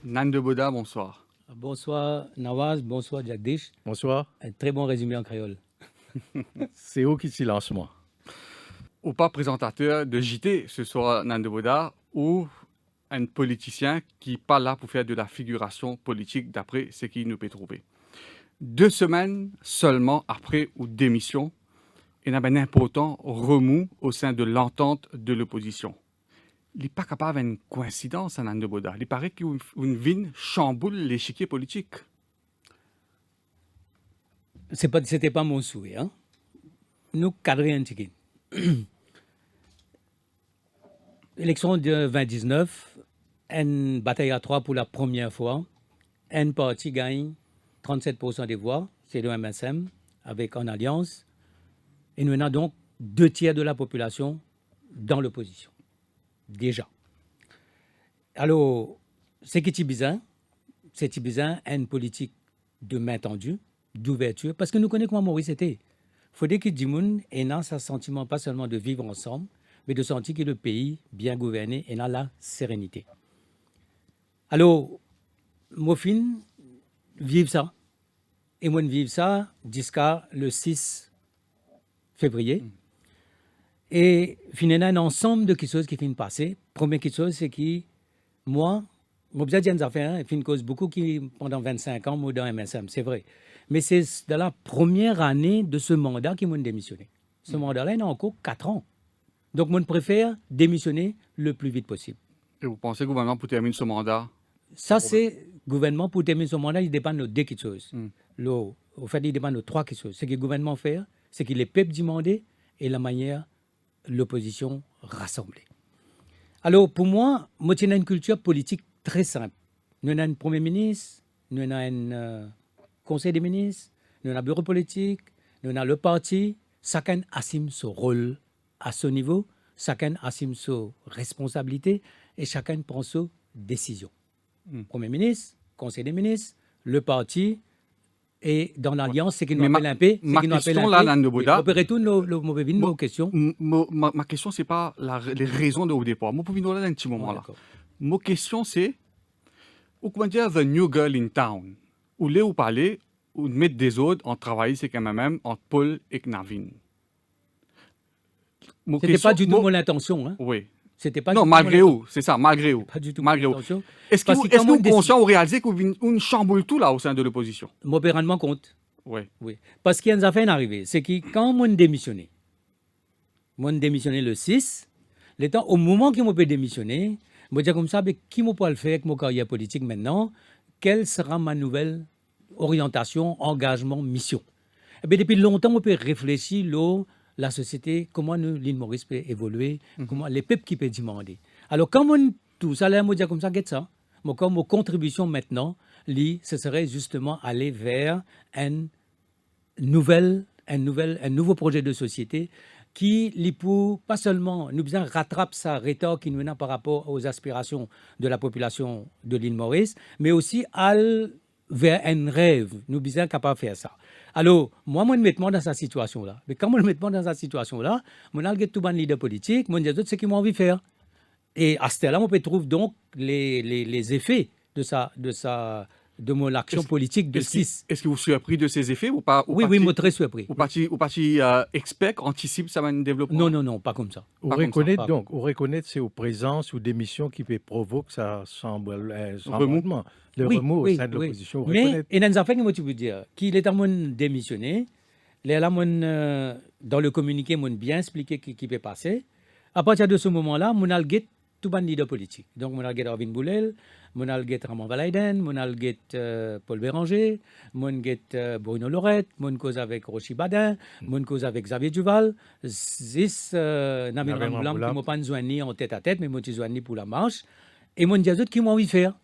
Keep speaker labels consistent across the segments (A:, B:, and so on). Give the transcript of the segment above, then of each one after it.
A: Nande Boda, bonsoir.
B: Bonsoir Nawaz, bonsoir Jagdish.
C: Bonsoir.
B: Un très bon résumé en créole.
C: C'est où qui s'y lance moi?
A: Ou pas présentateur de JT ce soir, Nande Boda, ou un politicien qui n'est pas là pour faire de la figuration politique d'après ce qu'il nous peut trouver. 2 semaines seulement après ou démission, il y a un important remous au sein de l'entente de l'opposition. Il n'est pas capable d'une coïncidence, Nande Boda. Il paraît qu'une vigne chamboule l'échiquier politique.
B: C'était pas mon souhait. Hein? Nous cadrer un ticket. Élection de 2019, une bataille à 3 pour la première fois. Un parti gagne 37% des voix, c'est le MSM, avec en alliance. Et nous avons donc 2 tiers de la population dans l'opposition. Déjà. Alors, c'est qui est bizarre? C'est bizarre, une politique de main tendue, d'ouverture, parce que nous connaissons comment Maurice était. Il faudrait que Dimoun ait un sentiment pas seulement de vivre ensemble, mais de sentir que le pays bien gouverné et dans la sérénité. Alors, Mofin vive ça. Et moi, vive ça jusqu'à le 6 février. Et finalement, un ensemble de choses qui finissent passer. Première chose, c'est que moi, je vais dire une affaire, il cause beaucoup qui, pendant 25 ans, moi, dans MSM, c'est vrai. Mais c'est dans la première année de ce mandat qu'ils m'ont démissionné. Ce mandat-là, il a encore 4 ans. Donc, moi, je préfère démissionner le plus vite possible.
A: Et vous pensez que le gouvernement pour terminer ce mandat?
B: Ça, c'est le gouvernement pour terminer ce mandat, il dépend de 2 choses. Au fait, il dépend de 3 choses. Ce que le gouvernement fait, c'est que les peuples demandent et la manière l'opposition rassemblée. Alors, pour moi, moi, j'ai une culture politique très simple. Nous avons un Premier ministre, nous avons un Conseil des ministres, nous avons un bureau politique, nous avons le parti. Chacun assume son rôle à ce niveau, chacun assume sa responsabilité et chacun prend ses décisions. Premier ministre, Conseil des ministres, le parti, et dans l'alliance, c'est qu'il nous appelle un peu.
A: Ma question là, Nande Boda.
B: Nos questions.
A: Ma question, c'est pas les raisons de au départ. Moi, pour venir là, un petit moment là. Ma question, c'est, ou comment dire, the new girl in town. Où les ou parler, ou mettre des autres en travailler, c'est quand même entre Paul et Navin.
B: C'était pas du tout mon intention. Hein?
A: Oui.
B: C'était pas
A: non, malgré où, c'est ça, malgré où.
B: Pas du tout
A: malgré
B: mon
A: où.
B: intention.
A: Est-ce que vous êtes conscient ou réalisez qu'on chamboule tout là au sein de l'opposition?
B: Moi, je me rends compte.
A: Oui.
B: Parce qu'il y a une affaire arrivée. C'est que quand moi démissionné le 6, au moment que moi peux démissionner, je me dis comme ça, qui moi peut le faire avec mon carrière politique maintenant? Quelle sera ma nouvelle orientation, engagement, mission? Et bien, depuis longtemps, on peut réfléchir la société, comment l'île Maurice peut évoluer, comment les peuples qui peuvent demander. Alors, quand on tout ça, là, on dit comme ça, get ça. Comme mon contribution maintenant, ce serait justement aller vers un nouveau projet de société qui, pour, pas seulement, nous besoin rattrape sa rhétorique qui nous vient par rapport aux aspirations de la population de l'île Maurice, mais aussi vers un rêve. Nous sommes capables de faire ça. Alors, moi, je me mets dans cette situation-là. Mais quand je me mets dans cette situation-là, je suis tout bon leader politique, je dis ce qu'ils m'ont envie de faire. Et à ce stade-là, on peut trouver donc les effets de mon action politique de 6.
A: Est-ce que vous êtes surpris de ces effets ou pas?
B: Oui, je suis très surpris.
A: Ou parti expert, anticipe ça va un développement?
B: Non, pas comme ça.
C: On reconnaît c'est aux présences ou démissions qui peut provoquer ça semble remouvement. Le remous au sein de l'opposition.
B: Mais il y a des affaires que je veux dire. Qu'il est à mon démissionné, dans le communiqué, mon bien expliqué ce qui peut passer. À partir de ce moment-là, mon alguet tout ban leader politique. Donc, mon alguet Arvin Boulel, mon alguet Ramon Valaiden, mon alguet Paul Béranger, mon alguet Bruno Lorette, mon cause avec Rochi Badin, mon cause avec Xavier Duval, Namin Ramblam qui m'ont pas joigné en tête à tête, mais m'ont joigné pour la marche. Et mon dit qui m'ont envie de faire.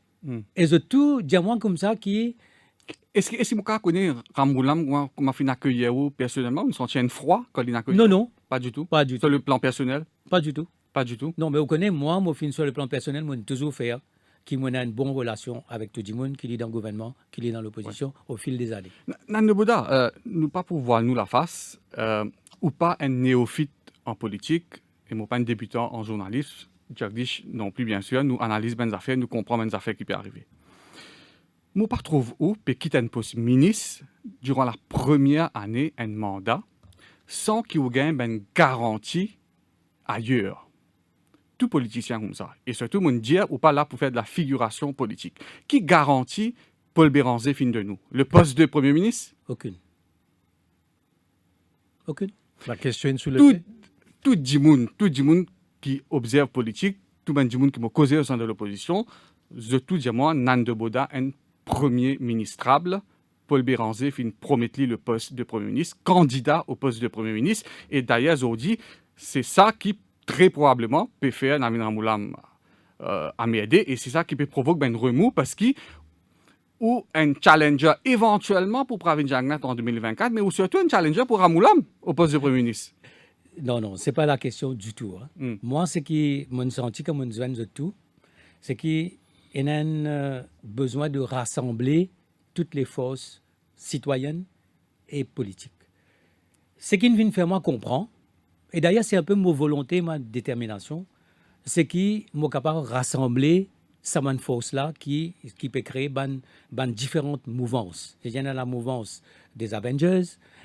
B: Et je tout dis moi comme ça qui.
A: Est-ce que vous connaissez Ramboulam, comment il accueille personnellement? Vous sentez un froid quand il accueille?
B: Non.
A: Pas du tout?
B: Pas du tout.
A: Sur le plan personnel?
B: Pas du tout.
A: Pas du tout?
B: Non, mais vous connaissez, moi, sur le plan personnel, moi, toujours fait qui a une bonne relation avec tout le monde, qui est dans le gouvernement, qui est dans l'opposition au fil des années.
A: Nande Boda, nous pas pour voir nous la face, ou pas un néophyte en politique, et moi pas un débutant en journalisme, Jagdish non plus bien sûr, nous analysons bien les affaires, nous comprenons bien les affaires qui peuvent arriver. Moi, pas trouve où, puis quitte un poste ministre durant la première année, un mandat, sans qu'il y ait une garantie ailleurs. Tout politicien comme ça. Et surtout, mon dire, ou pas là pour faire de la figuration politique. Qui garantit Paul Béranger fin de nous? Le poste de Premier ministre?
B: Aucune. Aucune.
C: La question est soulevée.
A: Tout le monde qui observe politique, tout le monde qui m'a causé au sein de l'opposition, je tout dis moi, Nande Boda, un premier ministrable, Paul Béranger fin promettre le poste de Premier ministre, candidat au poste de Premier ministre. Et d'ailleurs, je dis, c'est ça qui très probablement peut faire Namin Ramoulam à m'aider, et c'est ça qui peut provoquer un remous parce qu'il ou un challenger éventuellement pour Pravin Jagnat en 2024, mais ou surtout un challenger pour Ramoulam au poste de Premier ministre.
B: Non, ce n'est pas la question du tout. Hein. Moi, ce qui m'a senti comme une zone de tout, c'est qu'il y a un besoin de rassembler toutes les forces citoyennes et politiques. Ce qui vient faire moi comprendre, et d'ailleurs c'est un peu ma volonté, ma détermination, c'est qu'il est capable de rassembler cette force-là qui peut créer différentes mouvances. Il y a la mouvance des Avengers,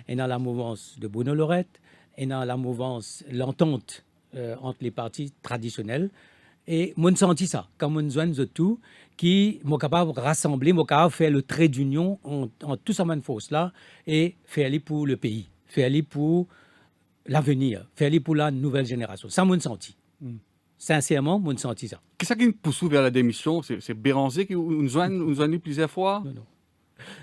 B: il y a la mouvance de Bruno Lorette, il y a la mouvance, l'entente entre les partis traditionnels. Et moi, j'ai senti ça, comme une zone de tout, qui est capable de rassembler, capable de faire le trait d'union entre tout ça force-là et faire aller pour le pays, faire aller pour l'avenir, faire aller pour la nouvelle génération. Ça, moi, senti. Sincèrement, moi, j'ai senti ça.
A: Qu'est-ce qui nous pousse vers la démission? C'est Béranger qui nous a dit plusieurs fois?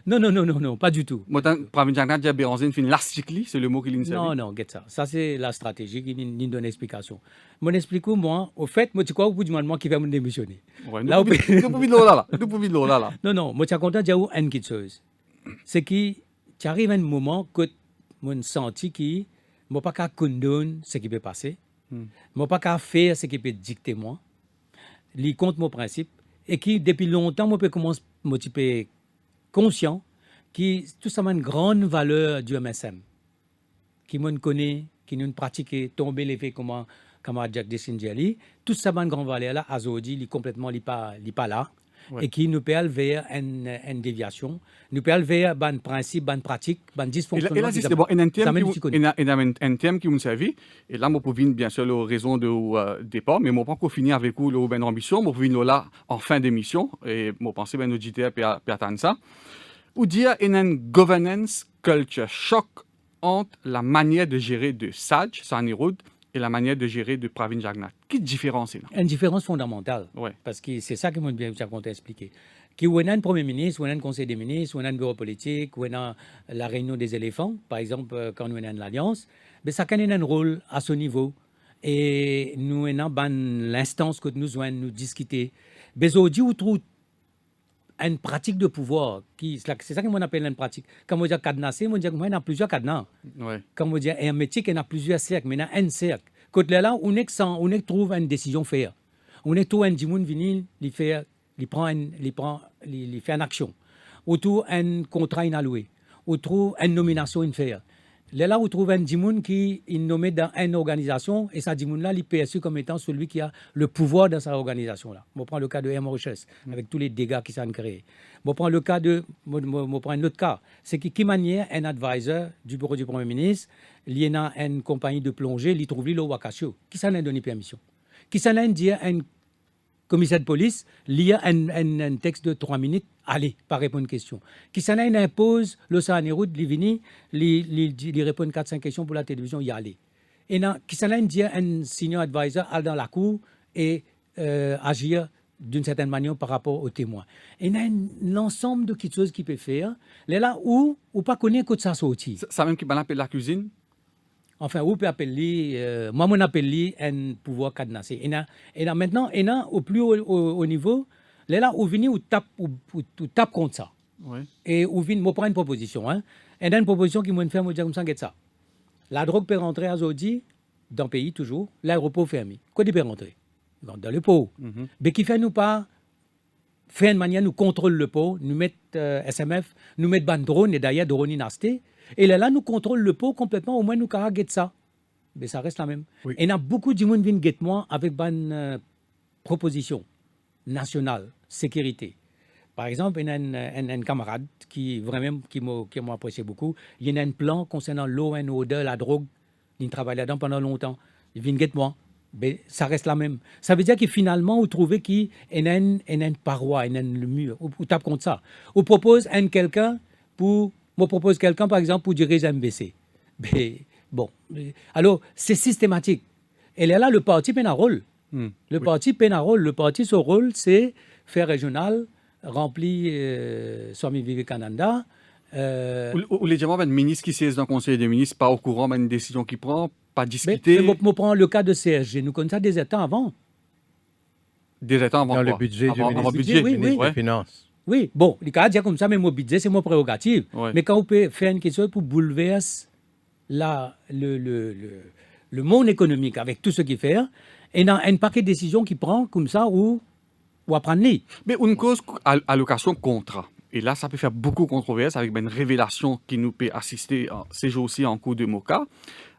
B: Non, pas du tout.
A: Moi, Pravin Jagnat dit Béranger une lasticli, c'est le mot qu'il nous a dit.
B: Non, get ça. Ça, c'est la stratégie qui nous donne explication. Mon explique moi, au fait, moi, tu crois, au bout du moment qui va me démissionner.
A: Ouais, nous pouvons là.
B: Non, moi, tu es content de dire une petite chose. C'est qu'il arrive un moment que moi, senti qu'il ne pas qu'à condamner ce qui peut passer. Je pas qu'à faire ce qui peut dicter moi. Il compte mon principe. Et qui, depuis longtemps, je peux commencer à me conscient que tout ça a une grande valeur du MSM. Qui me connaît, qui nous pratique, tomber les faits comme Jack Dessinjali. Tout ça a une grande valeur là. Azodi, il est complètement pas là. Ouais. Et qui nous peut aller vers une déviation, nous peut aller vers un principe, une pratique, un dysfonctionnement.
A: Et là, c'est bon, un thème qui vous servi. Et là, je peux venir, bien sûr, la raison de départ, mais je ne peux pas finir avec vous une ambition. Je peux venir là en fin d'émission. Et je pense que nos auditeurs peuvent attendre ça. Ou dire une governance culture choc entre la manière de gérer de Saj, Sanirud, et la manière de gérer de Pravin Jagnat. Quelle différence est là?
B: Une différence fondamentale.
A: Ouais.
B: Parce que c'est ça que moi bien compté expliquer. Qu'il y a un premier ministre, ou un conseil des ministres, ou un bureau politique, ou la réunion des éléphants, par exemple, quand nous avons l'alliance, mais ça a un rôle à ce niveau. Et nous avons l'instance que nous avons nous discuter. Mais aujourd'hui, on trouve une pratique de pouvoir, c'est ça qu'on appelle une pratique. Quand on dit cadenassé, on dit qu'il y a plusieurs cadenas.
A: Ouais.
B: Quand on dit un métier, il y a plusieurs cercles, mais il y a un cercle. Quand là, on trouve une décision à faire. On est tout un dimoun vini, il fait une action. On trouve un contrat inalloué. On trouve une nomination à faire. Là, on trouve un dimoun qui est nommé dans une organisation et ce dimoun-là, il est perçu comme étant celui qui a le pouvoir dans sa organisation-là. On prend le cas de M. Roches, avec tous les dégâts qui s'en créent. On prend le cas on prend un autre cas. C'est qui manière un advisor du bureau du Premier ministre, il y a une compagnie de plongée, il trouve le Wakasio. Qui s'en a donné permission? Qui s'en a dit un commissaire de police, il y a un texte de 3 minutes, allez, pas répondre à une question. Qui s'en a impose le Sahanéroute, il vient, il répond 4-5 questions pour la télévision, il y allait. Et qui s'en a dit un senior advisor, aller dans la cour et agir d'une certaine manière par rapport aux témoins. Et il y a un ensemble de petites choses qu'il peut faire, là où on ne pas connaître que ça sorti.
A: Ça même qui appelle la cuisine?
B: Enfin, on peut appeler, moi, on appelle un pouvoir cadenassé. Et là, maintenant, au plus haut niveau, là, on vient, on tape contre ça.
A: Oui.
B: Et on vient, on prend une proposition. Hein. Et dans une proposition qui m'a fait, on dit comme ça, ça. La drogue peut rentrer à Zodi, dans le pays toujours, l'aéroport fermé. Quoi, il peut rentrer? Dans le pot. Mais qui fait nous pas faire une manière, nous contrôle le pot, nous mettre SMF, nous mettre ban drone, et d'ailleurs, drone inasté. Et là, nous contrôlons le pot complètement, au moins nous avons get ça. Mais ça reste la même. Oui. Et il y a beaucoup de gens qui viennent get moi avec une proposition nationale, sécurité, Par exemple, il y a un camarade qui vraiment qui m'a apprécié beaucoup. Il y a un plan concernant l'eau et l'odeur, la drogue. Il travaille là-dedans pendant longtemps. Il vient de moi. Mais ça reste la même. Ça veut dire que finalement, vous trouvez qu'il y a une paroi, il y a un mur. Vous tapez contre ça. Vous propose quelqu'un par exemple, pour diriger MBC. Mais, bon. Alors, c'est systématique. Et là, le parti peine un rôle. Le parti peine un rôle. Le parti, son rôle, c'est faire régional, remplir Swami Vivekananda.
A: Ou les gens, ministre qui siège dans le conseil des ministres, pas au courant d'une décision qu'il prend, pas discuter.
B: Mais on prend le cas de CSG. Nous connaissons ça des temps avant.
A: Des temps avant
C: dans
A: quoi?
C: le budget du
A: avant
C: ministre,
A: budget,
C: des Finances.
B: Oui, bon, les cas dire comme ça, mais mon budget, c'est mon prérogative.
A: Ouais.
B: Mais quand on peut faire une question pour bouleverser le monde économique avec tout ce qu'il fait, et dans un paquet de décisions qu'il prend comme ça, ou à prendre les.
A: Mais une cause allocation contrat. Et là, ça peut faire beaucoup de controverses avec une révélation qui nous peut assister ces jours-ci en cours de MOCA.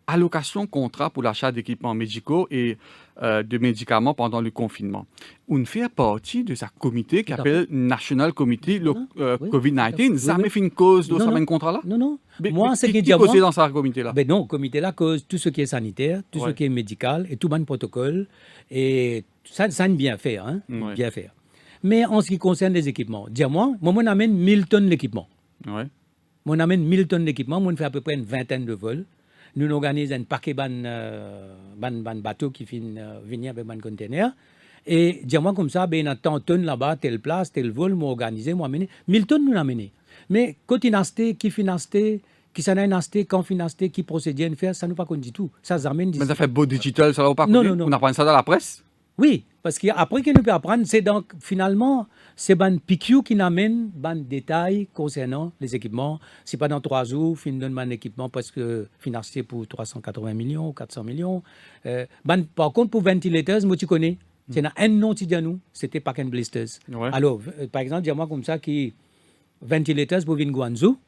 A: Allocation contrat pour l'achat d'équipements médicaux et de médicaments pendant le confinement. On fait partie de ce comité qui s'appelle National Committee COVID-19. Ça me fait une cause de ce contrat-là?
B: Non.
A: Mais,
B: moi, c'est
A: qui
B: qui
A: causait dans ce comité-là?
B: Ben non, comité-là cause tout ce qui est sanitaire, tout ce qui est médical et tout bon protocole. Et ça bien faire, hein? Bien faire. Mais en ce qui concerne les équipements, dis-moi, moi, on amène 1000 tonnes d'équipement.
A: Ouais.
B: On amène 1000 tonnes d'équipement, on fait à peu près une vingtaine de vols. Nous organisons un paquet de bateaux qui viennent venir avec un conteneur. Et dis-moi comme ça, ben, il y a tant de tonnes là-bas, telle place, tel vol, moi organisé, moi amené. 1000 tonnes nous amené. Mais quand il acheté, qui finit acheté, qui s'en a acheté, quand finit acheté, qui procédait à faire, ça nous pas qu'on dit tout. Ça amène.
A: Mais ça fait beau digital, ça va pas
B: Non.
A: On apprend ça dans la presse?
B: Oui, parce qu'après qu'il nous peut apprendre, c'est donc finalement, c'est ban PQ qui n'amène ban détails concernant les équipements. C'est pas dans 3 jours, fin donne un équipement parce que financé pour 380 millions, 400 millions. Par contre, pour ventilateurs, moi tu connais, c'est un nom qui dit à nous, c'était Pack and Blisters.
A: Ouais.
B: Alors, par exemple, dis-moi comme ça, qui ventilateurs pour venir Guangzhou,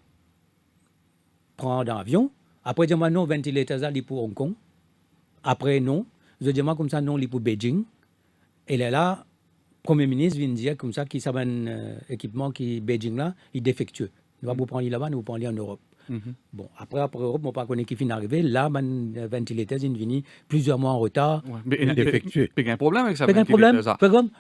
B: prendre un avion. Après, dis-moi non, ventilateurs là, pour Hong Kong. Après, non. Je dis-moi comme ça, non, pour Beijing. Et là, le Premier ministre vient dire comme ça qu'il y a un équipement qui Beijing là, il est défectueux. Nous allons prendre là-bas, nous allons prendre en Europe. Bon, après Europe, on ne connaît pas qui finit d'arriver. Là, le ventilateur est venu plusieurs mois en retard.
A: Ouais. Mais il
C: défectueux.
A: y a un problème avec ça.
B: Pas de problème.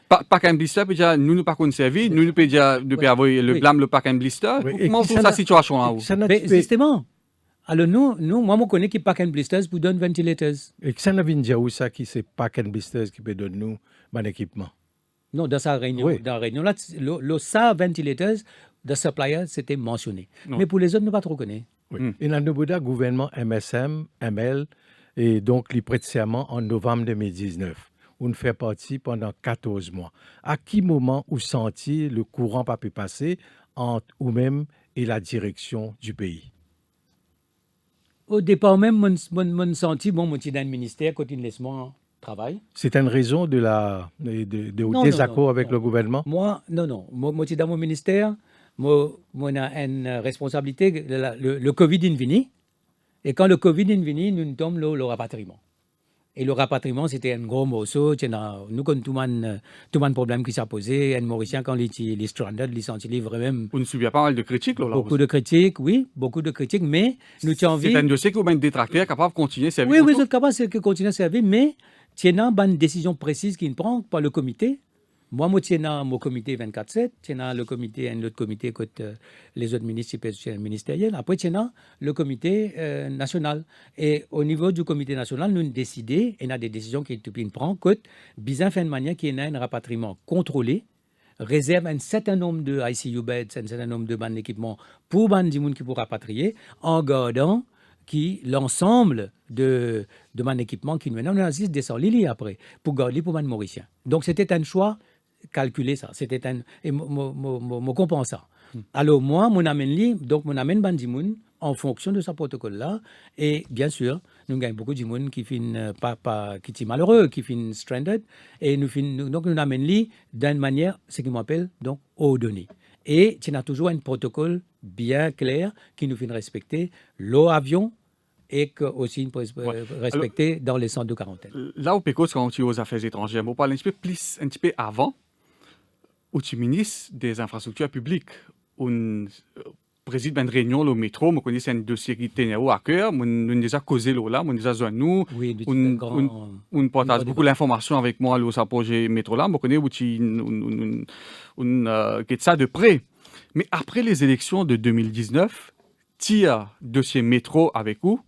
A: Pack and blister, nous ne pas qu'on servi, nous ne peut déjà avoir le blâme le pack and blister. Comment on trouve sa situation là?
B: Mais justement. Alors nous, moi, je connais qui Pack and Blisters pour donner ventilateurs.
C: Et que ça n'a pas où ça qui c'est Pack and Blisters qui peut donner nous un équipement?
B: Non, dans sa réunion.
C: Oui.
B: Dans la réunion, là, ça, ventilateurs, de supplier, c'était mentionné.
A: Non.
B: Mais pour les autres, nous ne pas trop connaître.
C: Oui. Et dans le gouvernement MSM, ML, et donc les prête serment en novembre 2019. On fait partie pendant 14 mois. À quel moment vous sentiez le courant pas pu passer entre vous-même et la direction du pays?
B: Au départ même, mon senti, bon, moi, je suis dans le ministère, quand il laisse moi travail.
C: C'est une raison de désaccord avec le gouvernement?
B: Moi, non. Moi, je suis dans mon ministère. Moi, j'ai une responsabilité. Le Covid est venu. Et quand le Covid est venu, nous tombons le rapatriement. Et le rapatriement, c'était un gros morceau. Nous, quand tout le monde problème qui s'est posé, un Mauricien, quand il est stranded, il senti vraiment.
A: On subit pas mal de critiques, là.
B: Beaucoup de critiques, oui, beaucoup de critiques, mais nous avons envie.
A: C'est un dossier qui est même détracteur, capable de continuer à servir.
B: Oui, c'est capable de continuer à servir, mais il y a une décision précise qui prend par le comité. Moi, je suis dans mon comité 24/7, je suis dans le comité, un autre comité que les autres ministres ministériels. Après, je suis dans le comité national. Et au niveau du comité national, nous décidons, et il y a des décisions qui prennent, que bizarre fait de manière qu'il y ait un rapatriement contrôlé, réserve un certain nombre de ICU beds, un certain nombre de bandes d'équipements pour les gens qui pour rapatrier, en gardant l'ensemble de mon équipement qui nous on assiste descend Lili après pour garder pour mon Mauricien. Donc c'était un choix calculé ça, c'était un et me comprend ça. Alors moi mon amène bandimoun en fonction de ce protocole là et bien sûr nous gagnons beaucoup de monde qui finissent qui sont malheureux, qui finissent stranded et donc nous amène lui d'une manière ce qui m'appelle donc ordonnée. Et tu as toujours un protocole bien clair qui nous fait respecter l'avion et que aussi respecter dans les centres de quarantaine.
A: Là, au PECO, quand tu es aux affaires étrangères, on parle un petit peu avant. où tu ministre des infrastructures publiques, on préside une réunion au métro, je connais c'est un dossier qui tenait à cœur, on a déjà causé là, on a déjà besoin nous,
B: Oui, du
A: on,
B: grand.
A: on partage
B: grand
A: beaucoup
B: débat.
A: d'informations avec moi au projet métro là, je connais où on ça de près. Mais après les élections de 2019, tire dossier métro avec vous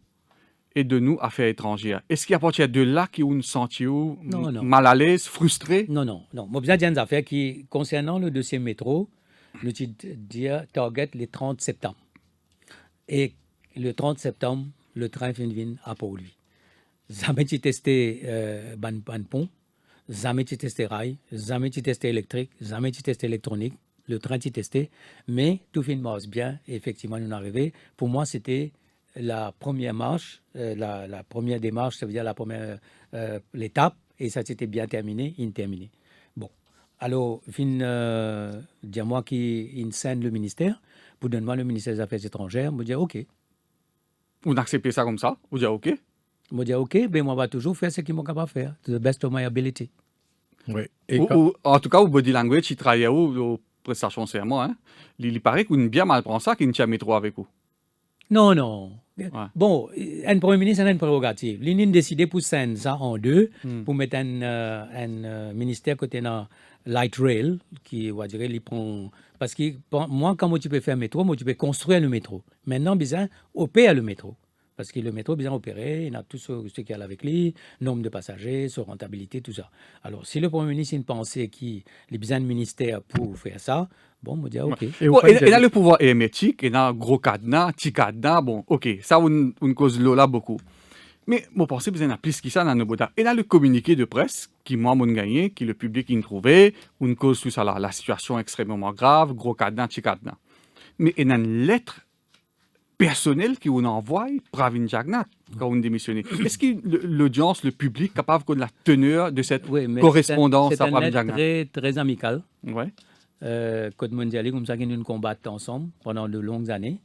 A: et de nous affaires étrangères. Est-ce qu'il y a partir de là qui ont senti
B: Non, non.
A: mal à l'aise, frustré?
B: Non, non, non. Moi, besoin d'une affaire qui, concernant le dossier métro, nous dire target le 30 septembre. Et le 30 septembre, le train vient à pour lui. Jamais tu testé ban pont, jamais tu testé rail, jamais tu testé électrique, jamais tu testé électronique. Le train tu testé, mais tout fin marche bien. Et effectivement, nous sommes arrivés. Pour moi, c'était la première marche, la première démarche, ça veut dire la première l'étape, et ça s'était bien terminé, terminé. Bon, alors, dis-moi qui scène le ministère, pour donner-moi le ministère des Affaires étrangères, me dire OK.
A: On accepte ça comme ça? On dit OK?
B: Me dire OK, ben moi, on va toujours faire ce qu'ils m'ont capable de faire, to the best of my ability.
C: Oui. Et
A: En tout cas, au body language, il travaillait aux prestations serment. Hein? Il paraît qu'on bien mal prend ça qu'il ne tient métro avec vous.
B: Non, non.
A: Ouais.
B: Bon, un premier ministre a une prérogative. L'Union a décidé pour scène ça en deux, pour mettre un ministère côté dans light rail, qui, on va dire, il prend. Parce que moi, quand tu peux faire métro, moi, tu peux construire le métro. Maintenant, besoin opérer le métro. Parce que le métro, besoin opérer, il y a tout ce qu'il y a avec lui, nombre de passagers, sa rentabilité, tout ça. Alors, si le Premier ministre a une pensée qui a besoin de ministère pour faire ça, bon, on me dit OK.
A: Et là, le pouvoir hermétique, et dans gros cadenas, petit cadenas, bon, OK, ça, on cause là beaucoup. Mais moi, je pense que vous en plus que ça dans nos bodas. Et là, le communiqué de presse, qui moi, m'ont gagné, qui le public a trouvé, on cause tout ça là, la situation extrêmement grave, gros cadenas, petit cadenas. Mais il y a une lettre personnelle qui on envoie Pravin Jagnnath quand on démissionné. Est-ce que l'audience, le public, capable de la teneur de cette correspondance
B: à Pravin Jagnnath? C'est très, très amical.
A: Ouais.
B: Code mondial, comme ça, qu'ils nous combattent ensemble pendant de longues années.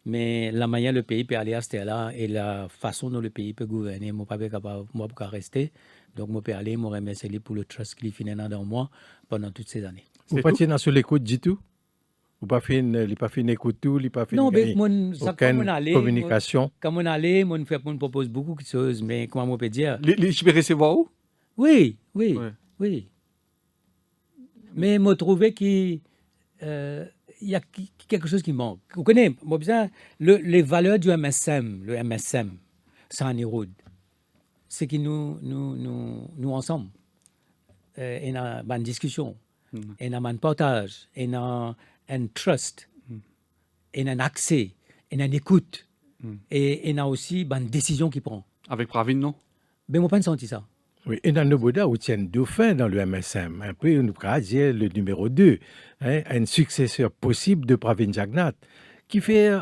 B: Mais la manière dont le pays peut aller à ce là et la façon dont le pays peut gouverner, moi, pas capable, moi, pas rester. Donc, moi, peux aller, moi, remercier pour le trust qu'il fait dans moi pendant toutes ces années.
C: Vous pas dans sur l'écoute du tout? Vous pas fait une écoute tout, il pas fait
B: non, mais
C: aucune communication.
B: Quand on allait, on propose beaucoup de choses, mais comment on peut dire?
A: Je peux recevoir où?
B: Oui. Mais je trouvais qu'il y a quelque chose qui manque. Vous connaissez, les valeurs du MSM, le MSM, ça en érode. C'est que nous ensemble, on a une discussion, on a un partage, on a un trust, on a un accès, on a une écoute, et on a aussi une décision qui prend.
A: Avec Pravin, non?
B: Mais moi, pas senti ça.
C: Oui, et dans nos bodas, où tient deux fins dans le MSM. Un peu, on pourrait dire le numéro 2, un successeur possible de Pravin Jagnnath, qui fait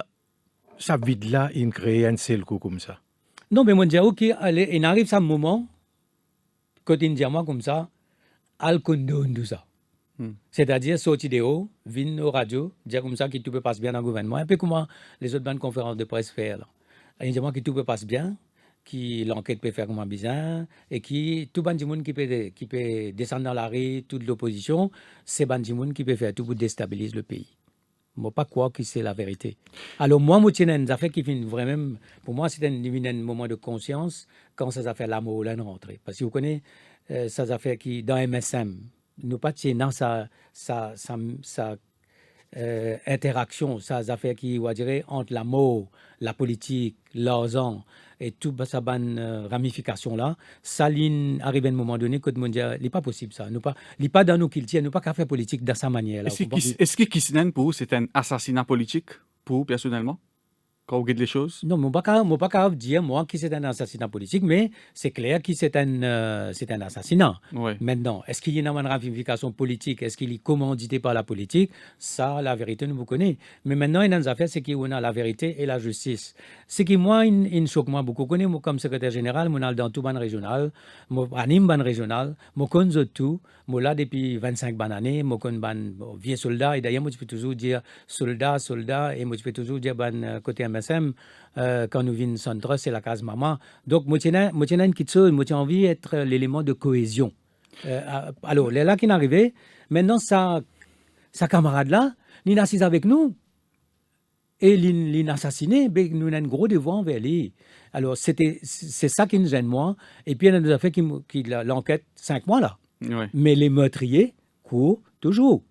C: sa vie de là, il crée un seul coup comme ça.
B: Non, mais moi, je dis, OK, allez, il arrive un moment, quand il dit à moi comme ça, al condone tout ça. C'est-à-dire, sortir de haut, venir aux radios, dire comme ça que tout peut passer bien dans le gouvernement. Un peu comme les autres bandes conférences de presse font là. Il dit à moi que tout peut passer bien, que l'enquête peut faire comme un bizarre, et que tout le monde qui peut descendre dans la rue, toute l'opposition, c'est le monde qui peut faire tout pour déstabiliser le pays. Je ne pas croire que c'est la vérité. Alors moi, je tiens une affaire qui finit vraiment, pour moi, c'est un moment de conscience quand ces affaires l'amour là rentrent. Parce que vous connaissez ces affaires qui, dans MSM, nous pas dans sa interaction, ces affaires qui, on dirait, entre l'amour, la politique, l'argent et toute cette ramification là, ça arrive à un moment donné que le monde dit, il n'est pas possible ça. Il n'est pas dans nous qu'il tient, nous pas qu'à faire politique de sa manière.
A: Est-ce que Kissinen, pour vous, c'est un assassinat politique, pour vous, personnellement? Quand vous regardez les choses?
B: Non, je ne pas capable dire, moi, que c'est un assassinat politique, mais c'est clair que c'est un assassinat.
A: Ouais.
B: Maintenant, est-ce qu'il y a une ramification politique? Est-ce qu'il est commandité par la politique? Ça, la vérité, nous vous connaissons. Mais maintenant, il y a une affaire, c'est qu'on a la vérité et la justice. Ce qui, moi, il choque moi beaucoup. Moi, comme secrétaire général, je suis dans tout ban régional, je anime ban régional, je connais tout, je suis là depuis 25 années, je connais ban vieux soldat, et d'ailleurs, moi, je peux toujours dire soldat, et moi, je peux toujours dire ban côté MSM, quand nous venons centre, c'est la case maman. Donc, moi, j'ai une petite chose, moi, j'ai envie d'être l'élément de cohésion. Alors, là qui est arrivé, maintenant, ça sa camarade là, il est assis avec nous. Et il a assassiné, ben, nous avons un gros devoir envers lui. Alors, c'est ça qui nous gêne, moi. Et puis, il nous a fait l'enquête 5 mois là.
A: Ouais.
B: Mais les meurtriers courent toujours.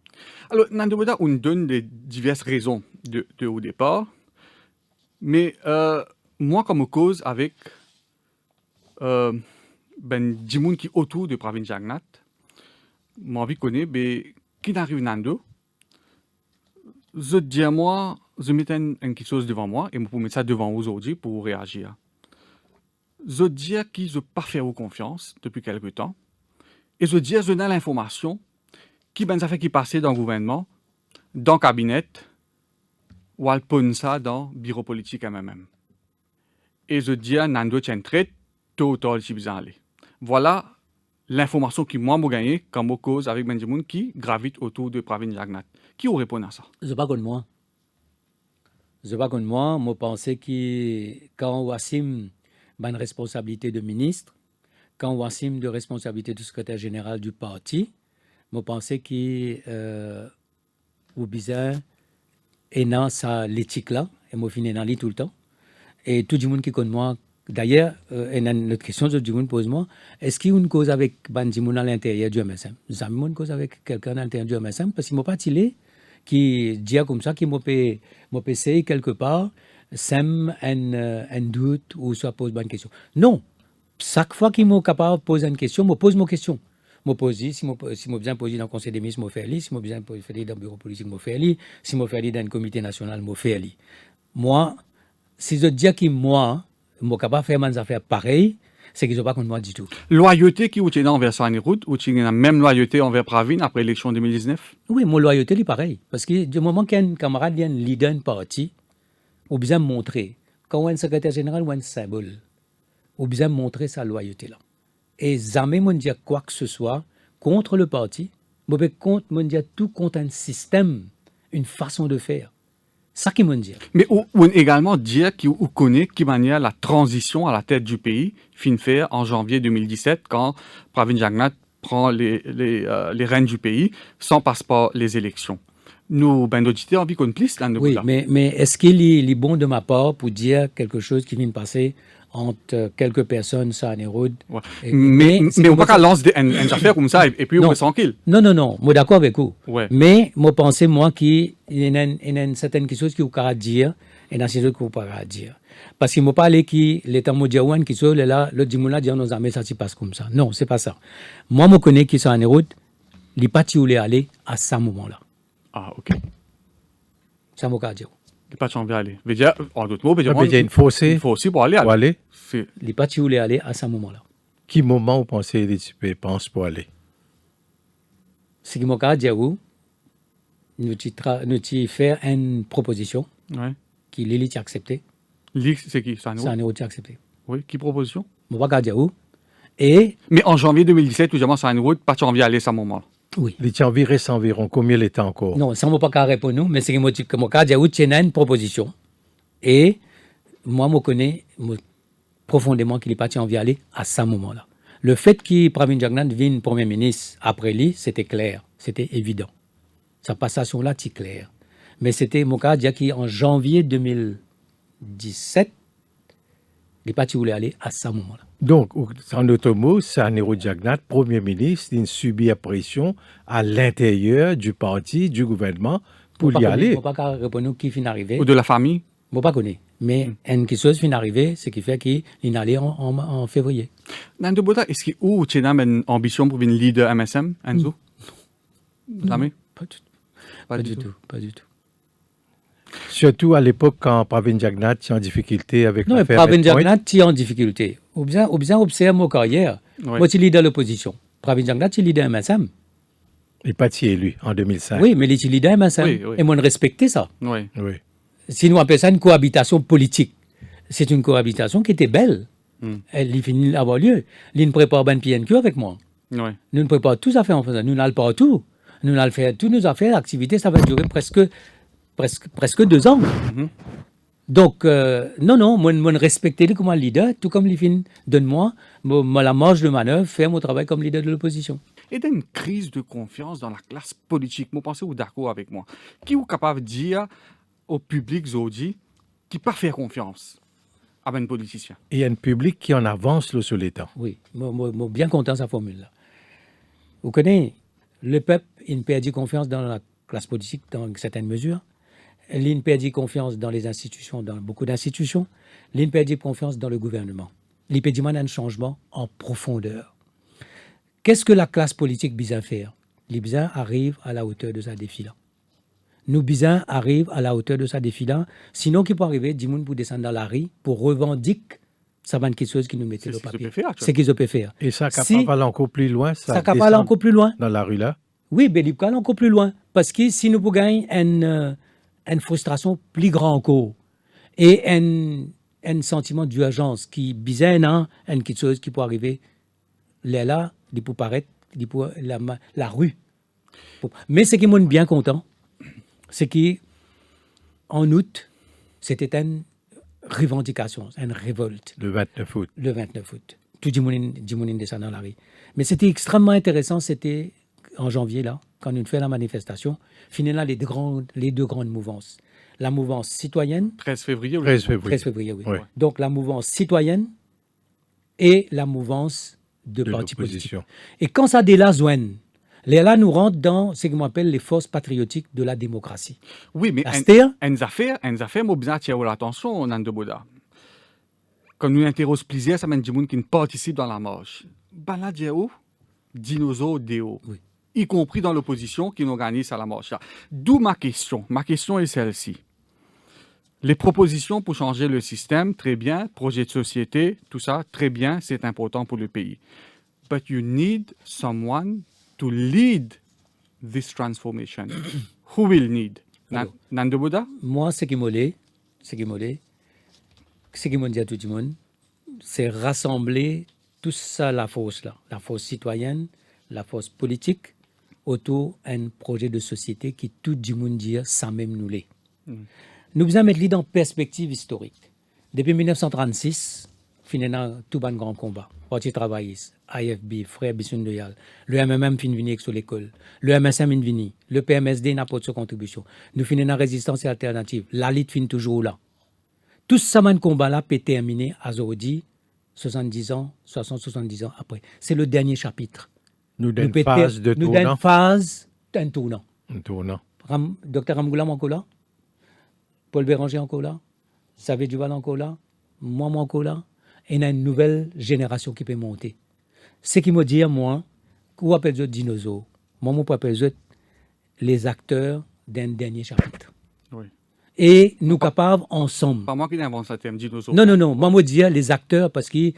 A: Alors, Nando Boda, on donne des diverses raisons au départ. Mais moi, comme cause avec du monde qui est autour de Pravin Jagnnath, moi, envie de connaître, qui n'arrive Nando, je dis à moi, je mets quelque chose devant moi et je peux mettre ça devant vous aujourd'hui pour réagir. Je dis que je n'ai pas fait confiance depuis quelque temps et je dis que je donne l'information qui ben ça fait qui passait dans le gouvernement, dans le cabinet, ou elle pose ça dans le bureau politique même. Et je dis à Nando Tchentret, tôt ou tard, il s'y aller. Voilà l'information qui moi m'a gagné comme cause avec Benjamin qui gravite autour de Pravin Jagnnath. Qui aurait répondu à ça?
B: Je ne sais pas contre moi. Je ne sais pas contre moi. Moi, je pensais que quand Wassim a une responsabilité de ministre, quand Wassim de responsabilité de secrétaire général du parti, je pensais que ou bizarre et dans ça l'éthique là et moi finis dans lit tout le temps et tout le monde qui connaît moi d'ailleurs une autre question que tout le monde pose moi est-ce qu'il y a une cause avec Bandimoun à l'intérieur du MSM jamais une cause avec quelqu'un à l'intérieur du MSM parce qu'il m'a pas tilé qui dit comme ça qui m'a essayé quelque part sème un doute ou soit pose bonne question non chaque fois qu'il m'a capable de poser une question me pose ma question. Je pose, si je besoin poser dans le conseil des ministres, je fais li. Si je besoin poser dans le bureau politique, je fais li. Si je fais li dans le comité national, je fais li. Moi, si je dis que moi, je suis capable de faire mes affaires pareilles, c'est qu'ils ne sont pas contre moi du tout.
A: Loyauté qui est envers Sani Route ou tu as la même loyauté envers Pravin après l'élection 2019?
B: Oui, mon loyauté est pareille. Parce que du moment qu'un camarade vient leader d'un parti, on a besoin de montrer. Quand on est un secrétaire général ou un symbole, on a besoin de montrer sa loyauté là. Et jamais ne dire quoi que ce soit contre le parti, mais dire tout contre un système, une façon de faire. Ça qui me dit.
A: Mais on également dire qu'on connaît qui manière la transition à la tête du pays fin faire en janvier 2017 quand Pravin Jagnnath prend les rênes du pays sans passer par les élections. Nous, ben d'auditeurs, envie qu'on plisse là.
B: Oui, mais est-ce qu'il est bon de ma part pour dire quelque chose qui vient de passer entre quelques personnes sur un road?
A: Ouais. Mais on ne peut pas lancer une affaire comme ça et puis on est tranquille.
B: Non, moi d'accord avec vous.
A: Ouais.
B: Mais moi pense moi qu'il y a une certaine chose qui vous peut dire et dans ces autres qui vous peut dire. Parce qu'il ne m'a pas parlé que l'état moderne qui sont là, le dimanche dit nos amis ça se passe comme ça. Non, c'est pas ça. Moi je connais qui sur un road, il pas où voulait aller à ce moment-là.
A: Ah, ok.
B: Ça m'a dit.
A: Il pas envie d'aller. Veut dire, en d'autres mots,
C: Il y a une fossée
A: il faut aussi pour aller.
B: Il n'est pas où voulait aller à ce moment-là.
C: Qui moment vous pensez que pense pour aller?
B: Ce qui m'a dit, nous avons fait une proposition qui l'élite a acceptée.
A: C'est qui?
B: Ça a accepté.
A: Oui, qui proposition?
B: Je ne vais pas dire où. Et
A: mais en janvier 2017, tout simplement, ça a une route, pas envie d'aller à ce moment-là.
B: Oui.
C: Il reste environ combien de temps encore?
B: Non, ça ne va pas répondre, mais c'est que moi, je une proposition. Et moi, je connais profondément qu'il n'est pas envie d'aller à ce moment-là. Le fait que Pravin Jagnnath devienne Premier ministre après lui, c'était clair, c'était évident. Sa passation-là, c'est clair. Mais c'était mon cas, dire qu'en janvier 2017, il n'est pas voulu aller à ce moment-là.
C: Donc, en d'autres mots, Sani Route Jagnnath, Premier ministre, il subit la pression à l'intérieur du parti, du gouvernement, pour y aller.
B: Je ne peux pas répondre qui finit arrivé.
A: Ou de la famille?
B: Je ne peux pas connaître. Mais une chose finit arrivé, c'est qui fait qu'il est allé en février.
A: Nando Boda, est-ce que tu as une ambition pour devenir leader MSM, Enzo? Jamais?
B: Pas du tout.
C: Surtout à l'époque quand Pravin Jagnnath est en difficulté avec l'affaire.
B: Non, Pravin Jagnnath est en difficulté. Ou bien observe ma carrière. Moi, je suis leader de l'opposition. Pravin Jagnnath est leader MSM.
C: Il n'est pas élu en 2005.
B: Oui, mais il est leader MSM.
A: Oui.
B: Et moi, je respecte ça.
A: Oui.
B: Si nous appelons ça une cohabitation politique, c'est une cohabitation qui était belle. Elle finit d'avoir lieu. Il ne prépare pas une PNQ avec moi.
A: Oui.
B: Nous ne préparons tous affaires en faisant. Nous n'allons pas tout. Nous allons faire toutes nos affaires, activités, ça va durer presque 2 ans. Donc, non, moi, je respecte comme un leader, tout comme il donne-moi la marge de manœuvre, faire mon travail comme leader de l'opposition.
A: et d'une crise de confiance dans la classe politique. Vous pensez ou d'accord avec moi? Qui est capable de dire au public aujourd'hui qui pas faire confiance à un politicien?
C: Il y a un public qui en avance là, sur les temps.
B: Oui, moi, bien content de sa formule-là. Vous connaissez, le peuple, il perd confiance dans la classe politique dans certaines mesures. Il perd confiance dans les institutions, dans beaucoup d'institutions. Il perd confiance dans le gouvernement. Il perd un changement en profondeur. Qu'est-ce que la classe politique besoin faire? Les besoins arrivent à la hauteur de sa défi-là. Nous besoin arrivent à la hauteur de sa défi-là. Sinon, qui peut arriver, du monde pour descendre dans la rue, pour revendiquer ça va être quelque chose qui nous mettait
A: C'est
B: au
A: ce qu'ils
B: papier.
A: peuvent faire,
B: C'est qu'ils peuvent faire.
C: Et ça
B: Si-
C: capable aller encore plus loin.
B: Ça capable aller encore plus loin.
C: Dans la rue là.
B: Oui, mais il peut aller encore plus loin. Parce que si nous pouvons gagner une frustration plus grande encore et un sentiment d'urgence qui bizarre, quelque chose qui peut arriver, là, il peut paraître, il peut la rue. Mais ce qui m'a bien content, c'est qu'en août, c'était une revendication, une révolte.
C: Le 29 août.
B: Le 29 août. Tout le monde descend dans la rue. Mais c'était extrêmement intéressant, c'était en janvier, là, quand on fait la manifestation, finalement, les deux grandes mouvances. La mouvance citoyenne,
A: 13 février.
C: 13 février.
B: 13 février, oui.
C: Oui.
B: Donc la mouvance citoyenne et la mouvance de
C: De
B: partis politiques.
C: l'opposition.
B: Et quand ça délazoine, là, nous rentre dans ce qu'on appelle les forces patriotiques de la démocratie.
A: Oui, mais
B: C'est-à-dire,
A: une affaire, moi, besoin attirer l'attention, Nando Boda. Quand nous interrogeons plaisir, ça mène du monde qui participe dans la marche. Ben là, dinosaures déo.
B: Oui.
A: Y compris dans l'opposition qui nous organise à la marche. D'où ma question. Ma question est celle-ci. Les propositions pour changer le système, très bien. Projet de société, tout ça, très bien. C'est important pour le pays. But you need someone to lead this transformation. Who will need?
B: Alors.
A: Nando Boda?
B: moi, ce qui m'a dit à tout le monde, c'est rassembler tout ça, la force citoyenne, la force politique, autour d'un projet de société qui tout le monde dit ça même nous l'est. Nous devons mettre l'idée en perspective historique. Depuis 1936, finalement, tout un grand combat. Parti travailliste, AFB, Frère Bissoun-Doyal, le MMM fin venu sur l'école, le MSM fin venu, le PMSD n'a pas de contribution. Nous finissons la résistance et alternative, la lutte fin toujours là. Tout ce combat-là peut terminer à Zorodi, 70 ans, 60-70 ans après. C'est le dernier chapitre.
C: Nous donne
B: peut
C: phase de
B: nous
C: tournant.
B: donne phase d'un tournant.
C: Un tournant.
B: Docteur Ramgoulam encore là, Paul Béranger encore là, Xavier Duval encore là, moi encore là, et il y a une nouvelle génération qui peut monter. Ce qui me dit, moi, qu'on appelle les dinosaures, moi, je appelle les acteurs d'un dernier chapitre.
A: Oui.
B: Et nous capables ensemble.
A: Pas moi qui invente ce terme, dinosaure.
B: Non. Moi, je dis les acteurs parce qu'ils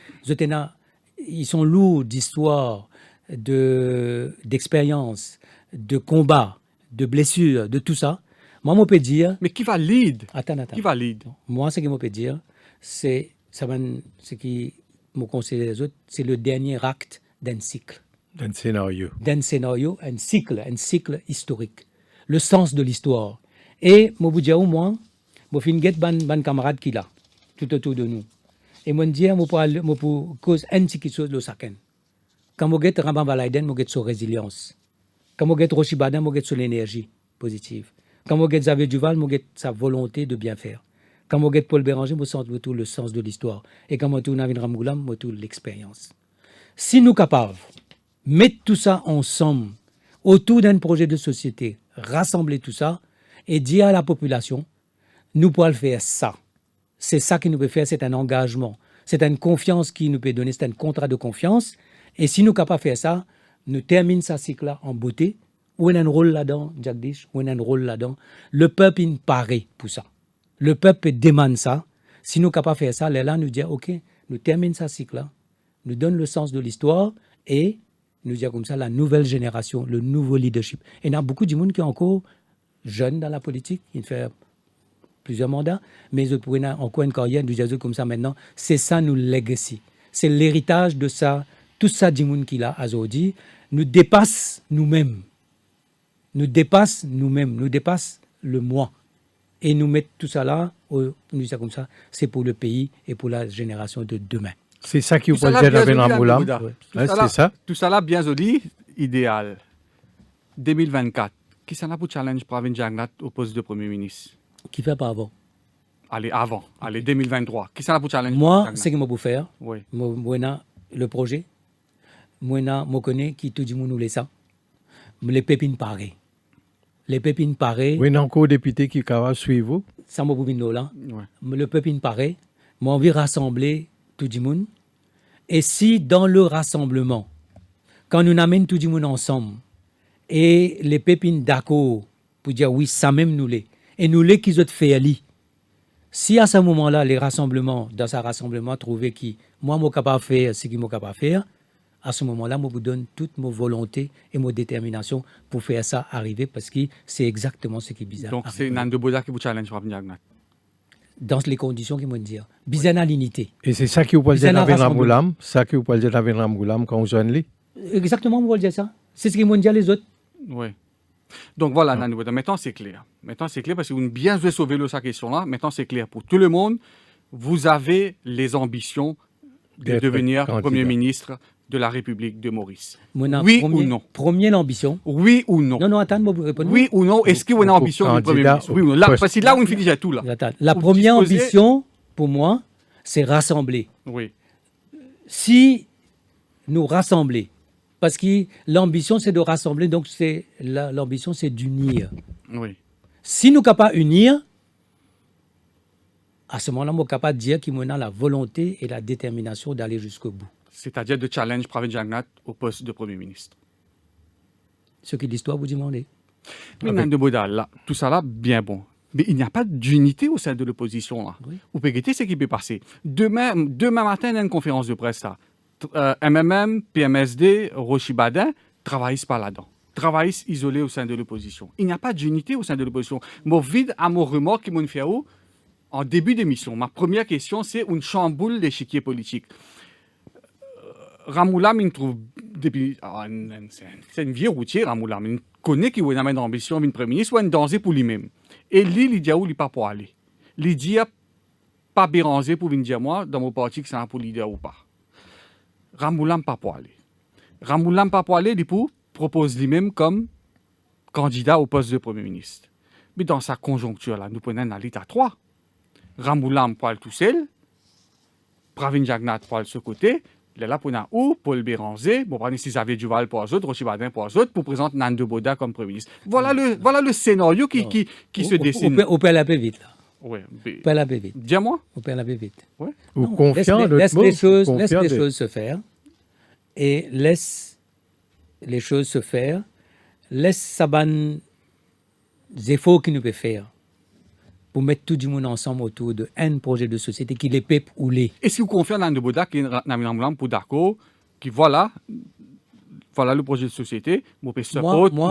B: sont lourds d'histoire, d'expérience, de combat, de blessures, de tout ça. Moi, je peux dire.
A: Mais qui va lead?
B: Attends.
A: Qui va lead?
B: Moi, ce que je peux dire, c'est ce qui me conseille les autres, c'est le dernier acte d'un cycle.
C: D'un scénario.
B: Un cycle historique. Le sens de l'histoire. Et je vous dis au moins, je fais une ban camarade qui là, tout autour de nous. Et je dis, je peux cause un petit chose de chacun. Quand je get Ramban Valaiden, je get sur résilience. Quand je get Rochi Baden, je get sur l'énergie positive. Quand je get Xavier Duval, je get sa volonté de bien faire. Quand je get Paul Béranger, je sens tout le sens de l'histoire. Et quand je tourne Navin Ramgoulam, je tourne l'expérience. Si nous sommes capables de mettre tout ça ensemble autour d'un projet de société, rassembler tout ça et dire à la population, nous pouvons faire ça. C'est ça qui nous peut faire, c'est un engagement. C'est une confiance qui nous peut donner, c'est un contrat de confiance. Et si nous sommes capables de faire ça, nous terminons ce cycle-là en beauté. Où on a un rôle là-dedans, Jagdish, où on a un rôle là-dedans. Le peuple, il paraît pour ça. Le peuple demande ça. Si nous sommes capables de faire ça, là, nous disons, OK, nous terminons ce cycle-là, nous donnons le sens de l'histoire et nous disons comme ça la nouvelle génération, le nouveau leadership. Et il y a beaucoup de monde qui est encore jeune dans la politique, il fait plusieurs mandats, mais ils pourraient encore une carrière, nous disons comme ça maintenant, c'est ça nous legacy. C'est l'héritage de ça, tout ça du monde qui l'a aujourd'hui, nous dépasse nous-mêmes. Nous dépasse le moi. Et nous mettre tout ça là, nous disons comme ça, c'est pour le pays et pour la génération de demain.
C: C'est ça qui vous
A: Tout ça
C: peut
A: là,
C: dire
A: bien
C: dans
A: joli,
C: Ramgoulam.
A: Nando Boda.
C: Ouais, c'est ça.
A: Tout ça là, bien joli. idéal, 2024, qui s'en a pour challenge Pravin Jagnnath au poste de Premier ministre?
B: Qui fait pas avant?
A: Allez, avant. Allez, 2023. Qui s'en a pour challenge
B: Moi,
A: Jagnnath?
B: ce que je peux faire,
A: Oui.
B: moi, le projet, moi, je connais qui tout le monde nous laisse ça. Les pépines parées. Les pépines parées,
C: Oui, encore député qui va suivre vous.
B: ça m'a boubine là.
A: Ouais.
B: Le pépine paré, m'a envie de rassembler tout le monde. Et si dans le rassemblement, quand nous amènons tout le monde ensemble, et les pépines d'accord pour dire oui, ça même nous l'est, et nous l'est qu'ils ont fait ali. Si à ce moment-là, les rassemblements, dans ce rassemblement, trouver qui, moi, je suis capable de faire ce que je suis capable de faire, à ce moment-là, je vous donne toute ma volonté et ma détermination pour faire ça arriver parce que c'est exactement ce qui est bizarre.
A: Donc, c'est Nando Boda qui vous challenge Pravin Jagnnath.
B: Dans les conditions qu'ils m'ont dit. Bizarre à l'unité.
C: Et c'est ça qui vous parle de
B: Bizarre
C: Navin
B: rassemble.
C: Ramgoulam, ça qui vous parle de Navin Ramgoulam quand vous jeune lui.
B: Exactement, vous voulez dire ça. C'est ce qu'ils m'ont dit les autres.
A: Oui. Donc voilà, Nando Boda. Maintenant, c'est clair. Maintenant, c'est clair parce que vous bien joué sauver sa question-là. Maintenant, c'est clair pour tout le monde. Vous avez les ambitions de
C: D'être
A: devenir
C: candidat.
A: Premier ministre de la République de Maurice.
B: Mon
A: Oui
B: premier,
A: ou non?
B: Première ambition.
A: Oui ou non?
B: Non, non, attends, moi, vous répondez.
A: Oui ou non? Est-ce que vous avez
C: Pour
A: ambition de Premier
C: candidat
A: ministre? Oui ou non? Là,
C: au
A: parce que là, on finit déjà tout. Là.
B: Attends. La
A: Vous
B: première
A: disposez-
B: ambition, pour moi, c'est rassembler.
A: Oui.
B: Si nous rassembler, parce que l'ambition, c'est de rassembler, donc l'ambition, c'est d'unir.
A: Oui.
B: Si nous ne sommes pas unir, à ce moment-là, nous sommes capables de dire qu'il y a la volonté et la détermination d'aller jusqu'au bout.
A: C'est-à-dire de challenge Pravin Jagnnath au poste de Premier ministre.
B: Ce que l'histoire vous demande.
A: Mais Nando Boda, là, tout ça là, bien bon. Mais il n'y a pas d'unité au sein de l'opposition là.
B: Oui.
A: Ou peut ce qui peut passer. Demain matin, il y a une conférence de presse là. MMM, PMSD, Rochi Badin travaillent pas là-dedans. Travaillent isolés au sein de l'opposition. Il n'y a pas d'unité au sein de l'opposition. Mon vide à mon remords qui m'ont fait en début d'émission. Ma première question, c'est une chamboule l'échiquier politique. Ramoulam, il trouve depuis. C'est une vieille routière, Ramoulam. Il connaît qu'il a une ambition, une premier ministre, ou une danger pour lui-même. Et lui, il dit où il n'est pas pour aller. Il dit pas béranger pour venir dire moi, dans mon parti, que c'est un pour leader ou pas. Ramoulam pas pour aller. Ramoulam pas pour aller, il propose lui-même comme candidat au poste de Premier ministre. Mais dans sa conjoncture, là, nous prenons un état 3. Ramoulam pour aller tout seul, Pravin Jagnnath pour aller de ce côté, là pour un ou Paul Béranger, bon, si Xavier Duval pour les autres, Rochi Badin pour les autres, pour présenter Nando Boda comme Premier ministre. Voilà le scénario qui se dessine.
B: On peut aller vite, là.
A: Oui,
B: On peut aller vite.
A: dis-moi.
B: On peut aller vite.
C: Ou
B: Non,
C: confiant,
B: laisse
C: notre
B: les
C: mot,
B: choses,
C: confiant
B: laisse les
C: de-
B: choses se faire et laisse les choses se faire. Laisse Saban les efforts qu'il nous peut faire pour mettre tout le monde ensemble autour d'un projet de société qui les peuple ou les.
A: Est-ce que vous confiez à Nando Boda qui est Ramoulam pour d'accord, qui voilà le projet de société, mon peut support
B: bon,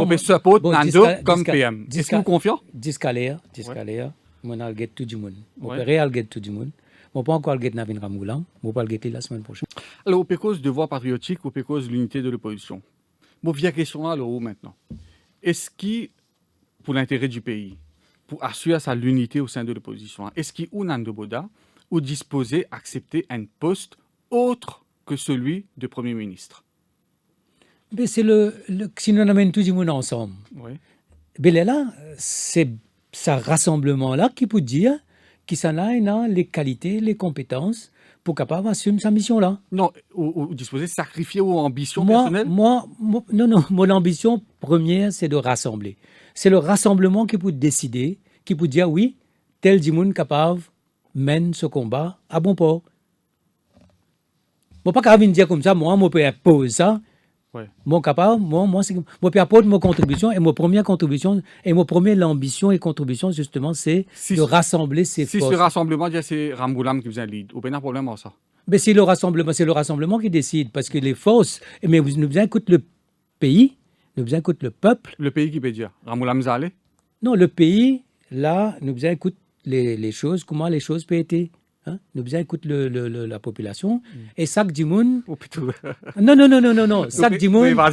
A: Nando comme PM. Est-ce que vous confiez?
B: Discalaire, mon a get tout le monde. Mon
A: Ouais.
B: peut réel get tout le monde. Mon pas encore get Navin Ramoulam. Mon pas le get la semaine prochaine.
A: Alors, au cause de devoir patriotique, au cause de l'unité de l'opposition. Bon, via question là, alors, maintenant. Est-ce que, pour l'intérêt du pays, pour assurer sa l'unité au sein de l'opposition, est-ce qu'il ou Nando Boda ou disposé à accepter un poste autre que celui de Premier ministre?
B: Mais c'est si nous amènons tout le monde ensemble.
A: Oui.
B: Mais là, c'est ce rassemblement-là qui peut dire qu'il s'en a les qualités, les compétences pour capable assumer sa mission-là.
A: Non, ou disposé de sacrifier aux ambitions
B: Non,
A: personnelles?
B: mon ambition première, c'est de rassembler. C'est le rassemblement qui peut décider, qui peut dire oui, tel Dimoun capable mène ce combat à bon port. Moi, pas capable de dire comme ça, moi, je peux imposer ça.
A: Ouais.
B: Moi, capable, moi, je peux apporter ma contribution et ma première contribution et ma première ambition et contribution, justement, c'est
A: Si
B: de rassembler ces
A: Si
B: forces.
A: ce rassemblement, c'est Ramoulam qui faisait un lead, ou bien un problème avec ça?
B: Mais c'est le rassemblement qui décide, parce que les forces, mais nous besoin écoute le pays, nous besoin écoute le peuple.
A: Le pays qui peut dire Ramoulam Zale?
B: Non, le pays, là, nous besoin écoute les choses, comment les choses peuvent être. Hein? Nous besoin écoute la population. Et chaque Dimoun.
A: Oh, putain.
B: Non. Chaque Dimoun. Non.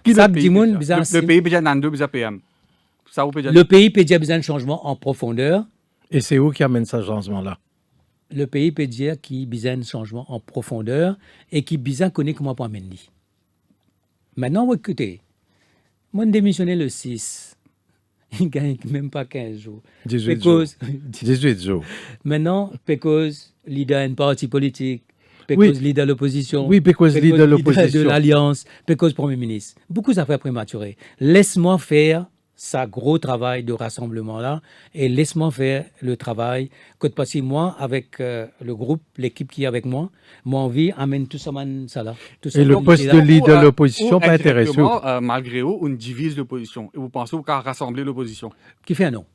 B: Chaque Dimoun,
A: Le pays peut dire Nando, peut dire PM. Ça, vous peut dire.
B: le pays peut dire besoin de changement en profondeur.
C: Et c'est où qui amène ce changement-là?
B: Le pays peut dire qu'il a besoin de changement en profondeur et qu'il a besoin de connaître comment pour amener. Maintenant, écoutez, moi, démissionné le 6. Il ne gagne même pas 15 jours.
C: 18 jours.
B: Because,
C: 18 jours.
B: maintenant, because leader d'un parti politique, because
C: Oui.
B: leader de l'opposition,
C: Oui, because leader de
B: de
C: l'opposition.
B: l'Alliance, because Premier ministre. Beaucoup d'affaires prématurées. Laisse-moi faire ça gros travail de rassemblement-là et laisse-moi faire le travail. Que parce que moi, avec le groupe, l'équipe qui est avec moi, mon envie amène tout ça, là. Tout ça,
C: Et le
B: donc,
C: poste
B: c'est
C: de
B: là.
C: leader de
A: Ou
C: l'opposition pas intéressé.
A: indirectement, malgré vous, on divise l'opposition. Et vous pensez qu'à rassembler l'opposition.
B: Qui fait un non.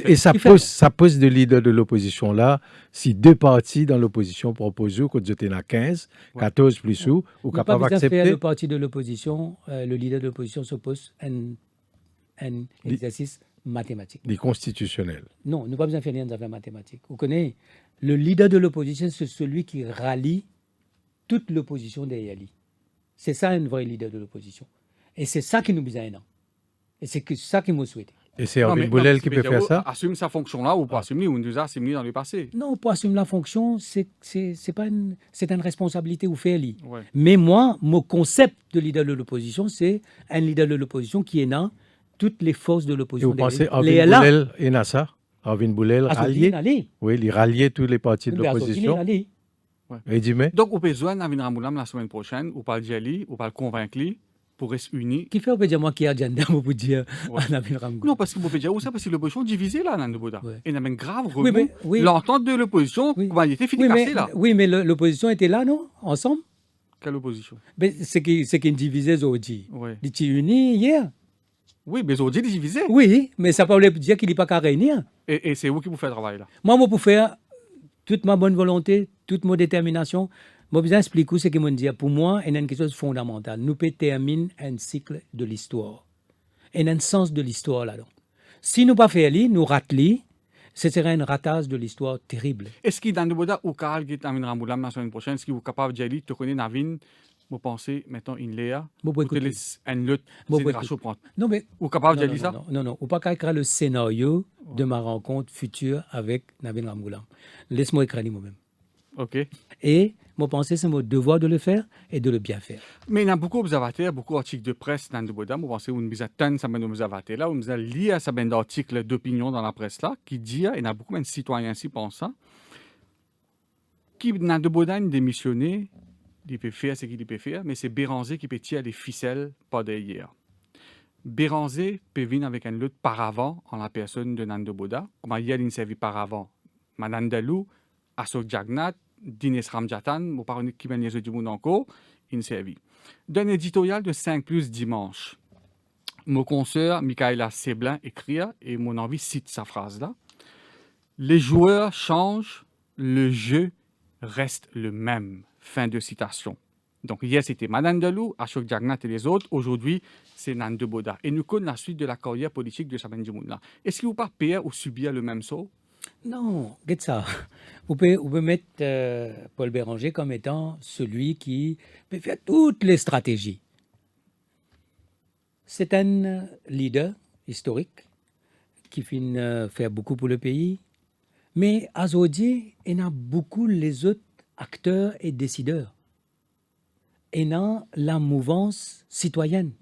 C: Et ça
B: Il fait-
C: pose de leader de l'opposition là, si deux partis dans l'opposition proposent que vous êtes à 15, 14 plus ou
B: Nous
C: capable
B: pas besoin de faire
C: d'accepter.
B: le parti de l'opposition, le leader de l'opposition s'oppose à un exercice mathématique.
C: Les constitutionnels.
B: Non, nous pas besoin de faire des affaires mathématiques. Vous connaissez, le leader de l'opposition, c'est celui qui rallie toute l'opposition derrière lui. C'est ça un vrai leader de l'opposition. Et c'est ça qui nous besoin maintenant. Et c'est ça qui nous souhaite.
C: Et c'est Arvin Boulel qui peut faire ça.
A: Assume sa fonction-là ou pas assumer, ou nous a assumé dans le passé.
B: Non, pour assumer la fonction, c'est pas c'est une responsabilité ou faire lui.
A: Ouais.
B: Mais moi, mon concept de leader de l'opposition, c'est un leader de l'opposition qui est dans toutes les forces de
C: Et
B: l'opposition.
C: vous pensez
B: Les
C: Arvin
B: LA,
C: Boulel et Nassa? Arvin Boulel
B: Azodi,
C: rallier?
B: allez.
C: Oui, il rallier tous les partis de
B: Mais Azodi,
C: l'opposition.
B: allez.
C: Et dit mais
A: Donc, au besoin d'Avin Ramoulam la semaine prochaine, ou pas le dire lui, ou pas le convaincre lui, pour rester unis.
B: Qui fait, on peut dire, moi, qui a agenda pour dire,
A: Ouais.
B: on a vu le Ramgou.
A: Non, parce que vous pouvez dire, où ça, parce que l'opposition est divisée là, dans le Bouddha.
B: Ouais.
A: Et il y a même grave
B: Oui,
A: remous.
B: mais- oui.
A: L'entente de l'opposition,
B: Oui.
A: comment il était fini
B: Oui,
A: cassé
B: mais,
A: là.
B: oui, mais l'opposition était là, non? Ensemble?
A: Quelle opposition?
B: Mais c'est qui divisait aujourd'hui.
A: Ouais.
B: Ils étaient unis hier.
A: Oui, mais aujourd'hui, il est divisé.
B: Oui, mais ça ne veut pas dire qu'il n'est pas qu'à réunir.
A: Et c'est vous qui vous faites le travail là.
B: Moi, pour faire toute ma bonne volonté, toute ma détermination, je vais expliquer ce que je veux dire. Pour moi, il y a une chose fondamentale. Nous pouvons terminer un cycle de l'histoire. Il y a un sens de l'histoire là-dedans. Si nous ne pas faire ça, nous ratons, ce serait un ratage de l'histoire terrible.
A: Est-ce qu'il dans le Bouddha ou Karl qui est Navin Ramoulam la semaine prochaine, est-ce qu'il est capable de dire, tu connais Navin, vous pensez, mettons, il est là,
B: Bon,
A: vous te
B: écoute.
A: laisse une lutte,
B: Bon,
A: c'est
B: écoute.
A: rachot prendre.
B: Non, mais
A: Ou capable de
B: non,
A: dire ça?
B: non, non, non. Ou pas qu'à écrire le scénario de ma rencontre future avec Navin Ramgoulam. Laisse-moi écrire moi-même.
A: Ok.
B: Et mon pensée, c'est mon devoir de le faire et de le bien faire.
A: Mais il y a beaucoup d'observateurs, beaucoup d'articles de presse dans le Bouddha. Vous pensez, on a tant de observateurs là, on a lié à ça d'articles d'opinion dans la presse là, qui dit, et il y a beaucoup de citoyens ici pensant, qui dans le Bouddha démissionné, il peut faire ce qu'il peut faire, mais c'est Béranger qui peut tirer les ficelles pas derrière. Béranger peut venir avec une lutte par avant en la personne de Nando Bouddha, comme il y a une série par avant. Madame Dalou, Ashok Jagnat, Dines Ramjatan, vous parlez qui mène les du monde encore, une série. D'un éditorial de 5 plus dimanche, mon consoeur Michaela Seblin écrit, et mon envie cite sa phrase là. Les joueurs changent, le jeu reste le même. Fin de citation. Donc hier c'était Madame Delou, Ashok Jagnat et les autres. Aujourd'hui c'est Nando Bouddha. Et nous connaissons la suite de la carrière politique de Saben Djimoun. Est-ce qu'il ne faut pas payer ou subir le même sort?
B: Non, regarde ça. Vous pouvez mettre Paul Béranger comme étant celui qui peut faire toutes les stratégies. C'est un leader historique qui finit faire beaucoup pour le pays. Mais à Zodi, il y en a beaucoup les autres acteurs et décideurs. Et dans la mouvance citoyenne.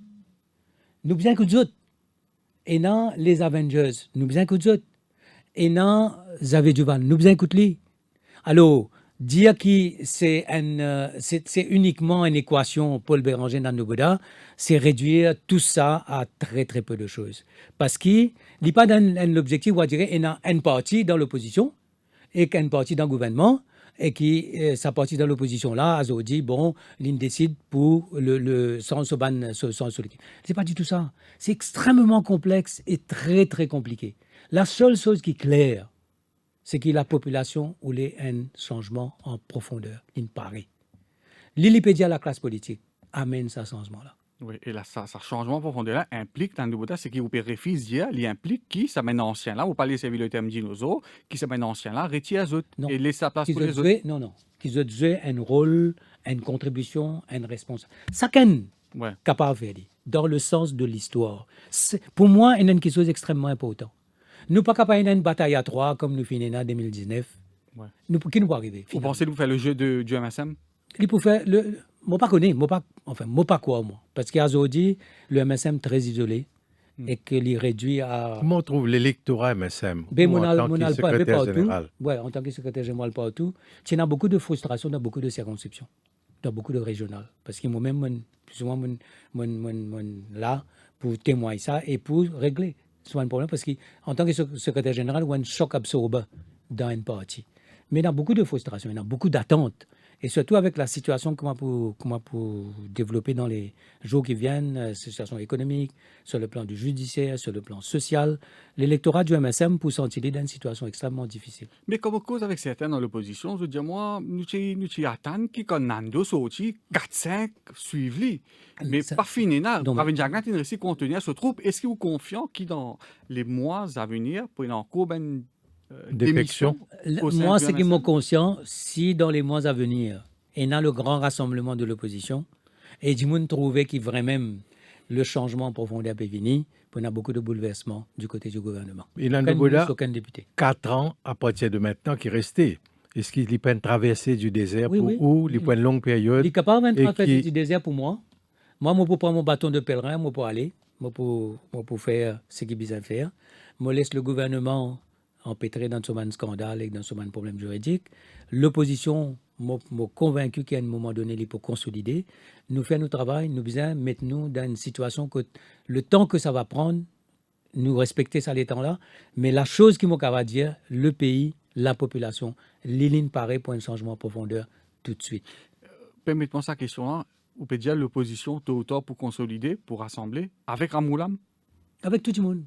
B: Nous bien que d'autres. Et dans les Avengers, nous bien que d'autres. Et dans Xavier Duval, nous bien que lui. Alors, dire que c'est uniquement une équation Paul Béranger dans le Bouddha, c'est réduire tout ça à très très peu de choses. Parce qu'il n'est pas dans l'objectif, on va dire, il y a une partie dans l'opposition et une partie dans le gouvernement, et qui, sa partie dans l'opposition là, a dit, bon, il décide pour sans c'est pas du tout ça. C'est extrêmement complexe et très très compliqué. La seule chose qui est claire, c'est que la population voulait un changement en profondeur, il paraît. L'Ilipédia, la classe politique, amène ce changement-là.
A: Oui, et là, ça changement en profondeur là implique dans le Bouddha, c'est qu'il vous peut refuser, il implique qui, ça mène ancien là, vous parlez de le terme dinosaure, qui ça mène ancien là, retire les autres et laisse sa place pour les autres.
B: Non. Qu'ils ont joué un rôle, une contribution, une responsabilité. Chacun
A: Ouais.
B: capable de faire dans le sens de l'histoire. Pour moi, il y a quelque chose d'extrêmement important. Nous ne sommes pas capables d'une bataille à trois comme nous finissons en 2019.
A: Ouais.
B: Qui nous peut arriver?
A: Vous pensez que vous faites le jeu du MSM?
B: Il peut faire Moi, pas connais, moi, pas quoi, moi. Parce qu'aujourd'hui, le MSM très isolé et qu'il réduit à.
C: Comment on trouve l'électorat MSM
B: Ben,
C: ou en tant que
B: pas
C: secrétaire
B: partout.
C: général?
B: Ouais, en tant que secrétaire général partout. Tu as beaucoup de frustration dans beaucoup de circonscriptions, dans beaucoup de régionales. Parce que moi-même, plus souvent, là pour témoigner ça et pour régler. C'est un problème parce qu'en tant que secrétaire général, on a un choc absorbant dans une partie. Mais il y a beaucoup de frustration, il y a beaucoup d'attentes. Et surtout avec la situation comment pour développer dans les jours qui viennent, situation économique, sur le plan du judiciaire, sur le plan social, l'électorat du MSM peut s'en tirer dans une situation extrêmement difficile.
A: Mais comme cause avec certains dans l'opposition, je veux dire, moi, nous attendons qu'on Nando sorti 4-5 suivis. Mais
B: Ça-
A: pas fini, là.
B: Non, mais-
A: Avec Jagna, il réussit à contenir ce troupe. Est-ce que vous êtes confiant qu'il dans les mois à venir, pour une encore ben,
C: Défection.
A: au sein
B: Moi,
A: du
B: ce qui
A: MSM?
B: m'a conscient, si dans les mois à venir, il y a le grand rassemblement de l'opposition, et du monde trouvait qu'il vraiment le changement en profondeur peut venir, puis on a beaucoup de bouleversements du côté du gouvernement.
C: Et
B: Aucun
C: Nando Boda,
B: ministre, aucun député.
C: 4 ans à partir de maintenant qui est resté. Est-ce qu'il y a une traversée du désert
B: Oui,
C: pour
B: oui.
C: où il y a une longue
B: Il
C: période
B: est capable de
C: et
B: faire
C: qui-
B: du désert pour moi. Moi, je peux prendre mon bâton de pèlerin, moi pour aller, moi pour faire ce qu'il a besoin de faire. Je laisse le gouvernement empêtré dans ce scandale et dans ce problème juridique. L'opposition m'a convaincu qu'à un moment donné, il faut consolider. Nous faisons notre travail, nous besoin mettre nous dans une situation que le temps que ça va prendre, nous respecter ça les temps-là. Mais la chose qui m'a dire, le pays, la population, les lignes pareilles pour un changement en profondeur tout de suite.
A: Permettez-moi sa question-là. Vous pouvez dire l'opposition, tôt ou tard, pour consolider, pour rassembler, avec Ramoulam,
B: Avec tout le monde,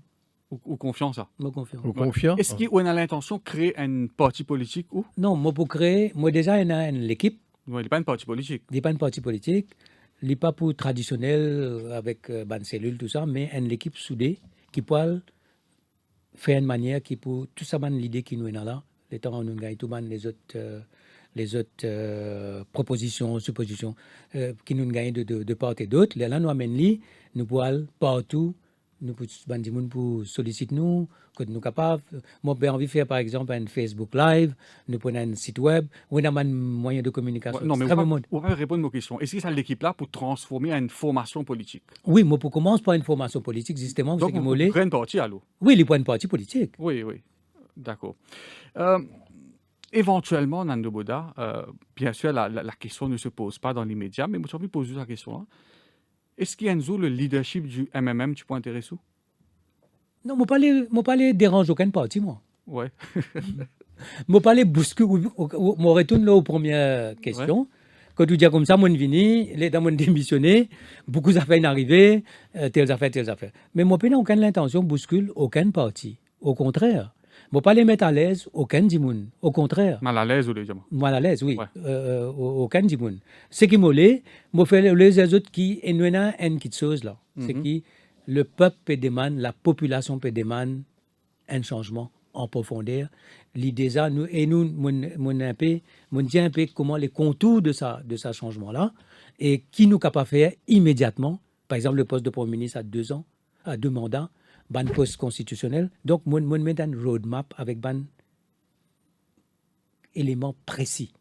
A: ou confiance, ça?
B: me confiance.
C: Vous confiant?
A: Est-ce qu'on a l'intention de créer un parti politique ou?
B: Non, moi pour créer, moi déjà, il y a l'équipe,
A: Non, il n'est pas un parti politique.
B: il n'est pas un parti politique, il n'est pas pour traditionnel avec une cellule, tout ça, mais une équipe soudée qui peut faire une manière qui pour tout ça, l'idée qui nous est là, les temps où nous gagnons tout les autres propositions, suppositions qui nous gagnent de part et d'autre. Là, nous amènent nous pouvons partout, nous pouvons pour solliciter nous, que nous capables. Moi, j'ai envie de faire par exemple un Facebook Live, nous prenons un site web, où on a un moyen de communication.
A: Ouais, non, mais
B: extrêmement
A: vous pouvez répondre à nos questions. Est-ce que c'est l'équipe-là pour transformer en une formation politique?
B: Oui, moi, pour commencer par une formation politique, justement,
A: Donc,
B: c'est qui
A: vous
B: m'olé.
A: prenez un parti, allô?
B: Oui, les points de parti politique.
A: Oui, oui. D'accord. Euh, éventuellement, Nando Boda, bien sûr, la question ne se pose pas dans l'immédiat, mais moi, j'ai envie de poser la question. Hein. Est-ce qu'il y a le leadership du MMM, tu peux intéresser?
B: Non, moi, pas les dérange aucun parti, moi.
A: Ouais.
B: Moi, pas les bouscule. Moi, retourne là aux premières questions. Quand tu dis comme ça, moi, vini, les dames ont démissionné, beaucoup d'affaires sont arrivées, telles affaires. Mais moi, je n'ai aucune intention de bousculer aucun parti. Au contraire. Moi, pas les mettre à l'aise aucun dimoun. Au contraire.
A: Mal à l'aise ou les diamants?
B: Mal à l'aise, oui.
A: Ouais.
B: Aucun dimoun. Ce qui m'olé, moi, fait les autres qui, et nous, avons une petite chose là. C'est que le peuple peut demander, la population peut demander un changement en profondeur. L'idée ça, nous, et nous, mon dit un peu comment les contours de ça changement-là, et qui nous capable faire immédiatement. Par exemple, le poste de Premier ministre à 2 ans, à 2 mandats, ban poste constitutionnel. Donc, mon met un roadmap avec ban éléments précis.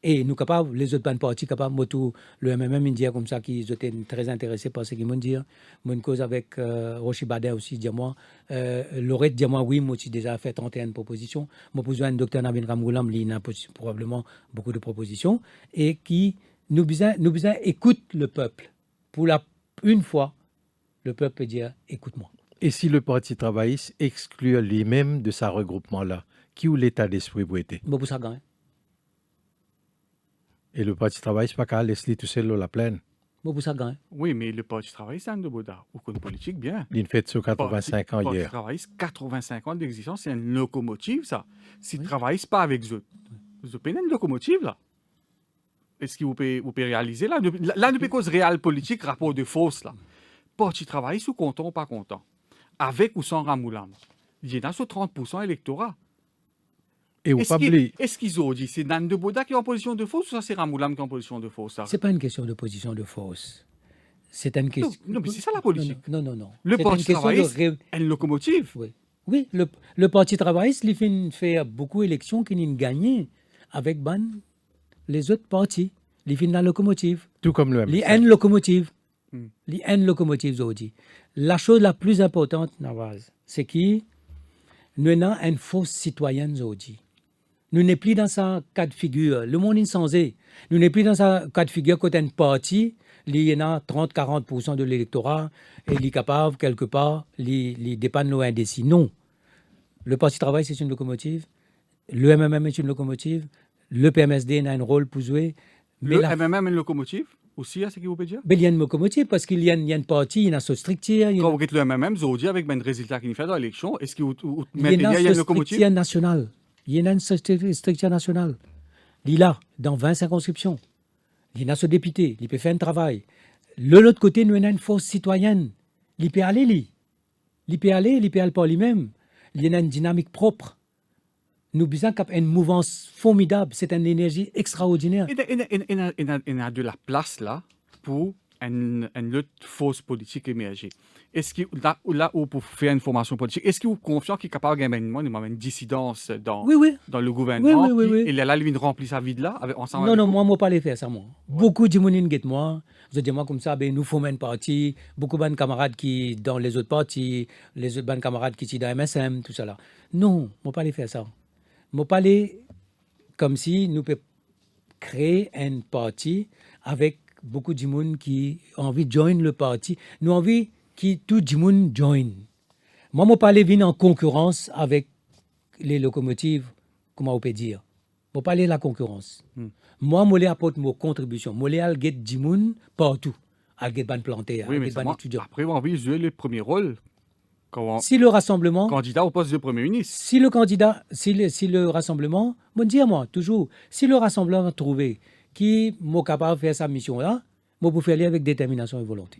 B: Et nous capables, les autres partis capables, moi tout, le MMM India comme ça, qui étaient très intéressés par ce qu'ils m'ont dit. Mon cause avec Rochi Badet aussi, dire moi, Lorette dire moi, oui, moi aussi déjà fait 31 propositions. Moi, besoin un docteur Navin Ramgoulam, il a probablement beaucoup de propositions. Et qui nous besoin écoute le peuple. Pour une fois, le peuple peut dire, écoute-moi.
C: Et si le Parti travailliste exclut lui-même de ce regroupement-là, qui ou l'état d'esprit vous était?
B: Moi, pour ça, gagne.
C: Et le Parti travailliste, pas qu'à laisser tout seul la plaine.
B: Moi, pour ça, gagne.
A: Oui, mais le Parti travailliste, c'est Nando Boda. Ou une politique, bien.
C: Il fait sur 85 ans
A: Le Parti
C: hier.
A: travailliste, 85 ans d'existence, c'est une locomotive, ça. Si tu ne travailles pas avec eux, vous avez une locomotive, là. Est-ce que vous pouvez réaliser, là? Là, nous cause réelle politique, rapport de force, là. Parti travailliste, ou content ou pas content? Avec ou sans Ramoulam? Il y a dans ce 30% électorat.
C: Et vous pas oublier,
A: Est-ce qu'ils ont dit c'est Nando Boda qui est en position de force ou ça c'est Ramoulam qui est en position de force? Ça?
B: Ce n'est pas une question de position de force. C'est une question.
A: Non, mais c'est ça la politique.
B: Non.
A: Le
B: C'est
A: Parti
B: une question
A: travailliste
B: de
A: est une locomotive.
B: Oui, le Parti travailliste, il fait beaucoup d'élections qui n'ont gagné avec les autres partis. Il finit la locomotive.
C: Tout comme le
B: Les
C: MSM.
B: N locomotives.
A: Hmm.
B: Les N locomotives, aujourd'hui. La chose la plus importante, Nawaz, c'est que nous avons une fausse citoyenne aujourd'hui. Nous n'est plus dans ce cas de figure. Le monde est changé. Nous n'est plus dans ce cas de figure quand un parti, il y en a 30-40% de l'électorat et il est capable, quelque part, il dépend de nos indécis. Non. Le Parti Travail, c'est une locomotive. Le MMM est une locomotive. Le PMSD a un rôle pour jouer. Mais
A: Le
B: la
A: MMM est une locomotive aussi, c'est ce que vous pouvez dire?
B: il y a une locomotive parce qu'il y a une partie, il y a une structure.
A: Quand vous êtes le MMM, vous avez avec ben résultat qu'il fait dans l'élection, est-ce que vous
B: Il y
A: mettez
B: a
A: il y a une
B: une
A: locomotive?
B: structure nationale. Il y a une structure nationale. Il est là, dans 20 circonscriptions. Il y a ce député, il peut faire un travail. De l'autre côté, nous avons une force citoyenne. Il peut aller, il peut aller par lui-même. Il y a une dynamique propre. Nous avons une mouvance formidable. C'est une énergie extraordinaire.
A: Il y a de la place là pour une lutte fausse politique émerger. Est-ce que là où pour faire une formation politique, est-ce que vous êtes confiant qu'il est capable de gagner une dissidence dans,
B: Oui, oui.
A: dans le gouvernement?
B: Oui.
A: Il est là, lui, il remplit sa vie de là ensemble
B: Non,
A: avec
B: non,
A: vous?
B: moi, je ne peux pas faire ça, moi. Beaucoup de gens qui moi. Je dis moi comme ça, ben, nous formons un parti. Beaucoup de camarades qui dans les autres partis, les autres camarades qui sont dans MSM, tout ça là. Non, je ne peux pas faire ça. Je ne peux pas comme si nous pouvions créer un parti avec beaucoup de gens qui ont envie de joindre le parti. Nous avons envie que tout le monde joigne. Moi, je ne peux pas venir en concurrence avec les locomotives, comment on peut dire. Je ne peux pas aller la concurrence. Moi, je apporte ma contribution. Je vais aller des gens partout. Aller planter,
A: Oui, mais
B: aller
A: c'est moi.
B: étudiants.
A: Après, on a envie de jouer le premier rôle comme
B: Si le rassemblement,
A: candidat au poste de Premier ministre.
B: si le rassemblement, je dis à moi toujours, si le rassemblement trouvé qui est capable de faire sa mission-là, je peux faire aller avec détermination et volonté.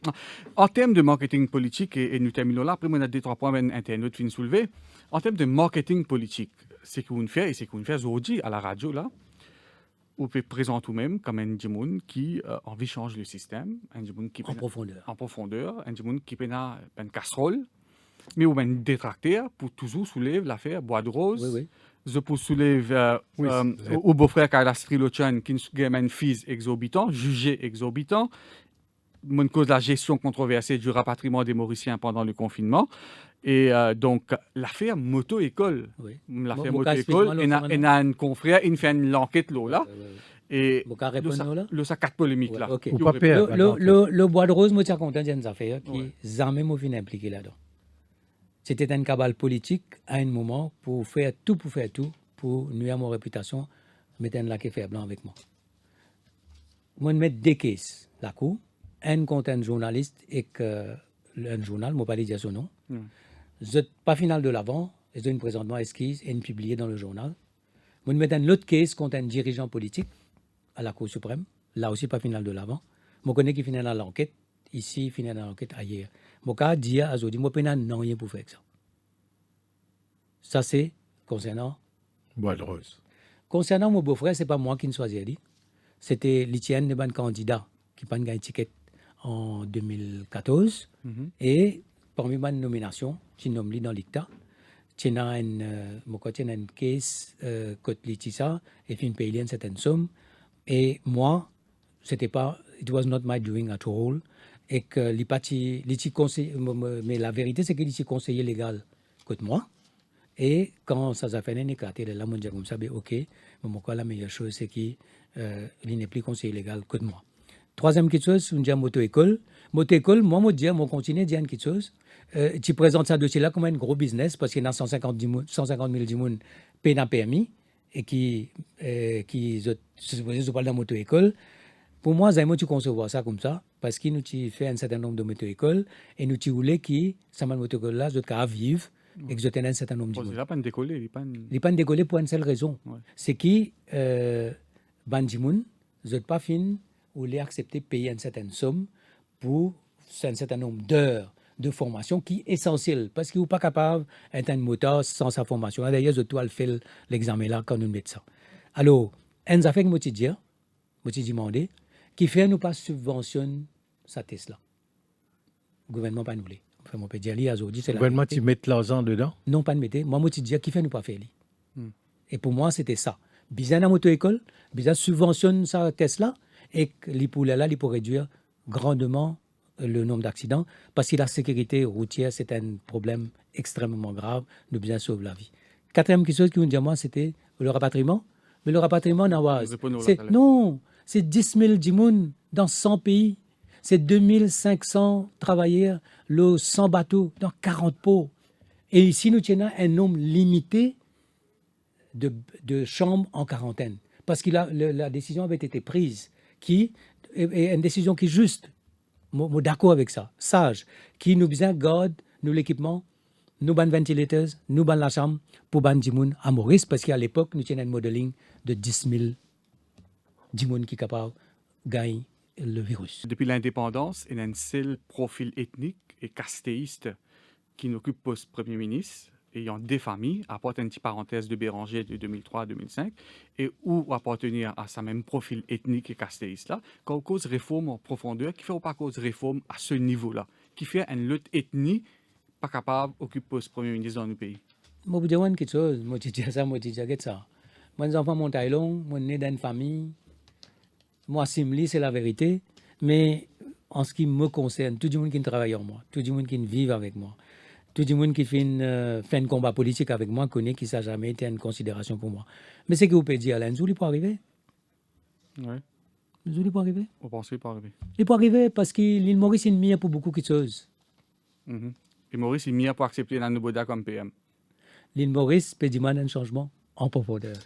A: En termes de marketing politique, et nous terminons là, après, on a deux, trois points internautes qui nous soulever. En termes de marketing politique, c'est que vous faites, et c'est que vous faites aujourd'hui à la radio, là, vous pouvez présenter vous-même comme un djimoun qui a envie de changer le système, un djimoun qui
B: En profondeur.
A: en profondeur, un djimoun qui a une casserole, mais ou un détracteur pour toujours soulever l'affaire Bois de Rose.
B: Oui, oui.
A: Je peux soulever au beau-frère Kailas Trilochan qui a un fils exorbitant, jugé exorbitant. Mon cause la gestion controversée du rapatriement des Mauriciens pendant le confinement. Et donc, l'affaire moto-école.
B: Oui.
A: L'affaire
B: Mon cas,
A: moto-école, il y a un confrère, il fait une enquête là. Et
B: Mon cas, répondre là.
A: le sac polémique là.
B: Ok.
C: Ou pas perdre.
B: Le Bois de Rose, moi, je suis content d'une affaire qui jamais m'a fin impliqué là-dedans. C'était une cabale politique à un moment pour faire tout pour nuire à mon réputation, mettre un lac et blanc avec moi. Moi, je mets deux cases, la cour, un contre un journaliste et que un journal, je ne vais pas dire son nom. Je pas final de l'avant, je donne une présentement esquisse et une publiée dans le journal. Moi, je mets un autre case contre un dirigeant politique à la Cour suprême, là aussi pas final de l'avant. Je connais qui finit dans l'enquête, ici, finit dans l'enquête ailleurs. Mon cas dit à Zodi, moi, je n'ai rien pour faire ça. Ça, c'est concernant.
C: Bois de Rose.
B: Concernant mon beau-frère, ce n'est pas moi qui ne choisis. C'était l'Étienne de ban candidat qui a gagné un ticket en 2014. Et parmi mes nominations, j'ai nommé dans l'ICTA. J'ai une caisse côté Litissa et puis une paye une certaine somme. Et moi, c'était pas, it was not my doing at all. Et que mais la vérité, c'est qu'il est conseiller légal côté moi. Et quand ça a fait un éclaté, là, on dit comme ça, ok, mais la meilleure chose, c'est qu'il n'est plus conseiller légal que de moi. Troisième quelque chose, on dit moto-école. Moto-école, moi, je dis, moi, continue à dire quelque chose. Tu présentes ça dossier-là comme un gros business parce qu'il y a 150 000 personnes qui ont permis et qui se parlent de moto-école. Pour moi, tu concevoir ça comme ça parce que nous fait un certain nombre de moto-écoles et nous voulons que ça moto-école-là, je vivre. Et que je tenais un certain nombre de gens.
A: Il n'a pas décollé.
B: Il n'est pas décollé pour une seule raison.
A: Ouais.
B: C'est que Bandimoun, je n'ai pas fini ou les accepter de payer une certaine somme pour un certain nombre d'heures de formation qui est essentiel parce qu'il n'est pas capable d'être un moteur sans sa formation. D'ailleurs, je dois faire l'examen là quand nous mettons ça. Alors, un affaire que je me demandé, qui fait nous pas subventionne sa Tesla. Le gouvernement pas nous voulait. Enfin, on peut dire,
C: le gouvernement, tu mets l'argent dedans?
B: Non, pas de mettre. Moi, je dis, qui fait nous pas faire. Et pour moi, c'était ça. Bizarre la moto-école, bizarre subventionne sa Tesla, et que les poulets là, il peut réduire grandement le nombre d'accidents parce que la sécurité routière, c'est un problème extrêmement grave, nous besoin sauver la vie. Quatrième chose qui nous dit moi, c'était le rapatriement. Mais le rapatriement, c'est 10 000 djimoun dans 100 pays. C'est 2500 travailleurs, 100 bateaux dans 40 ports. Et ici, nous tenons un nombre limité de chambres en quarantaine. Parce que la décision avait été prise, qui est une décision qui est juste. Moi, d'accord avec ça, sage, qui nous besoin garde nous l'équipement, nous ban ventilateurs, nous ban la chambre pour ban djimoun à Maurice, parce qu'à l'époque, nous tenons un modeling de 10 000 djimoun qui est capable de gagner le virus.
A: Depuis l'indépendance, il y a un seul profil ethnique et castéiste qui n'occupe poste Premier ministre, ayant des familles, apporte une petite parenthèse de Béranger de 2003 à 2005, et où appartenir à ce même profil ethnique et castéiste-là, qu'on cause réforme en profondeur, qui fait ou pas cause réforme à ce niveau-là, qui fait une lutte ethnie pas capable d'occuper poste Premier ministre dans le pays.
B: Moi, je vous dis quelque chose, moi, je dis ça, moi, je dis ça. Moi, les enfants, mon taillon, moi, né dans une famille, moi, Simli, c'est la vérité, mais en ce qui me concerne, tout le monde qui travaille avec moi, tout le monde qui vit avec moi, tout le monde qui fait un combat politique avec moi connaît que ça n'a jamais été une considération pour moi. Mais c'est que vous pouvez dire, Alain, Zouli peut arriver.
A: Oui.
B: Zouli peut arriver.
A: Vous pensez pas arriver?
B: Il peut arriver parce que l'île Maurice est une mire pour beaucoup de choses.
A: Et Maurice est mis pour accepter Nando Boda comme PM.
B: L'île Maurice peut demander un changement en profondeur.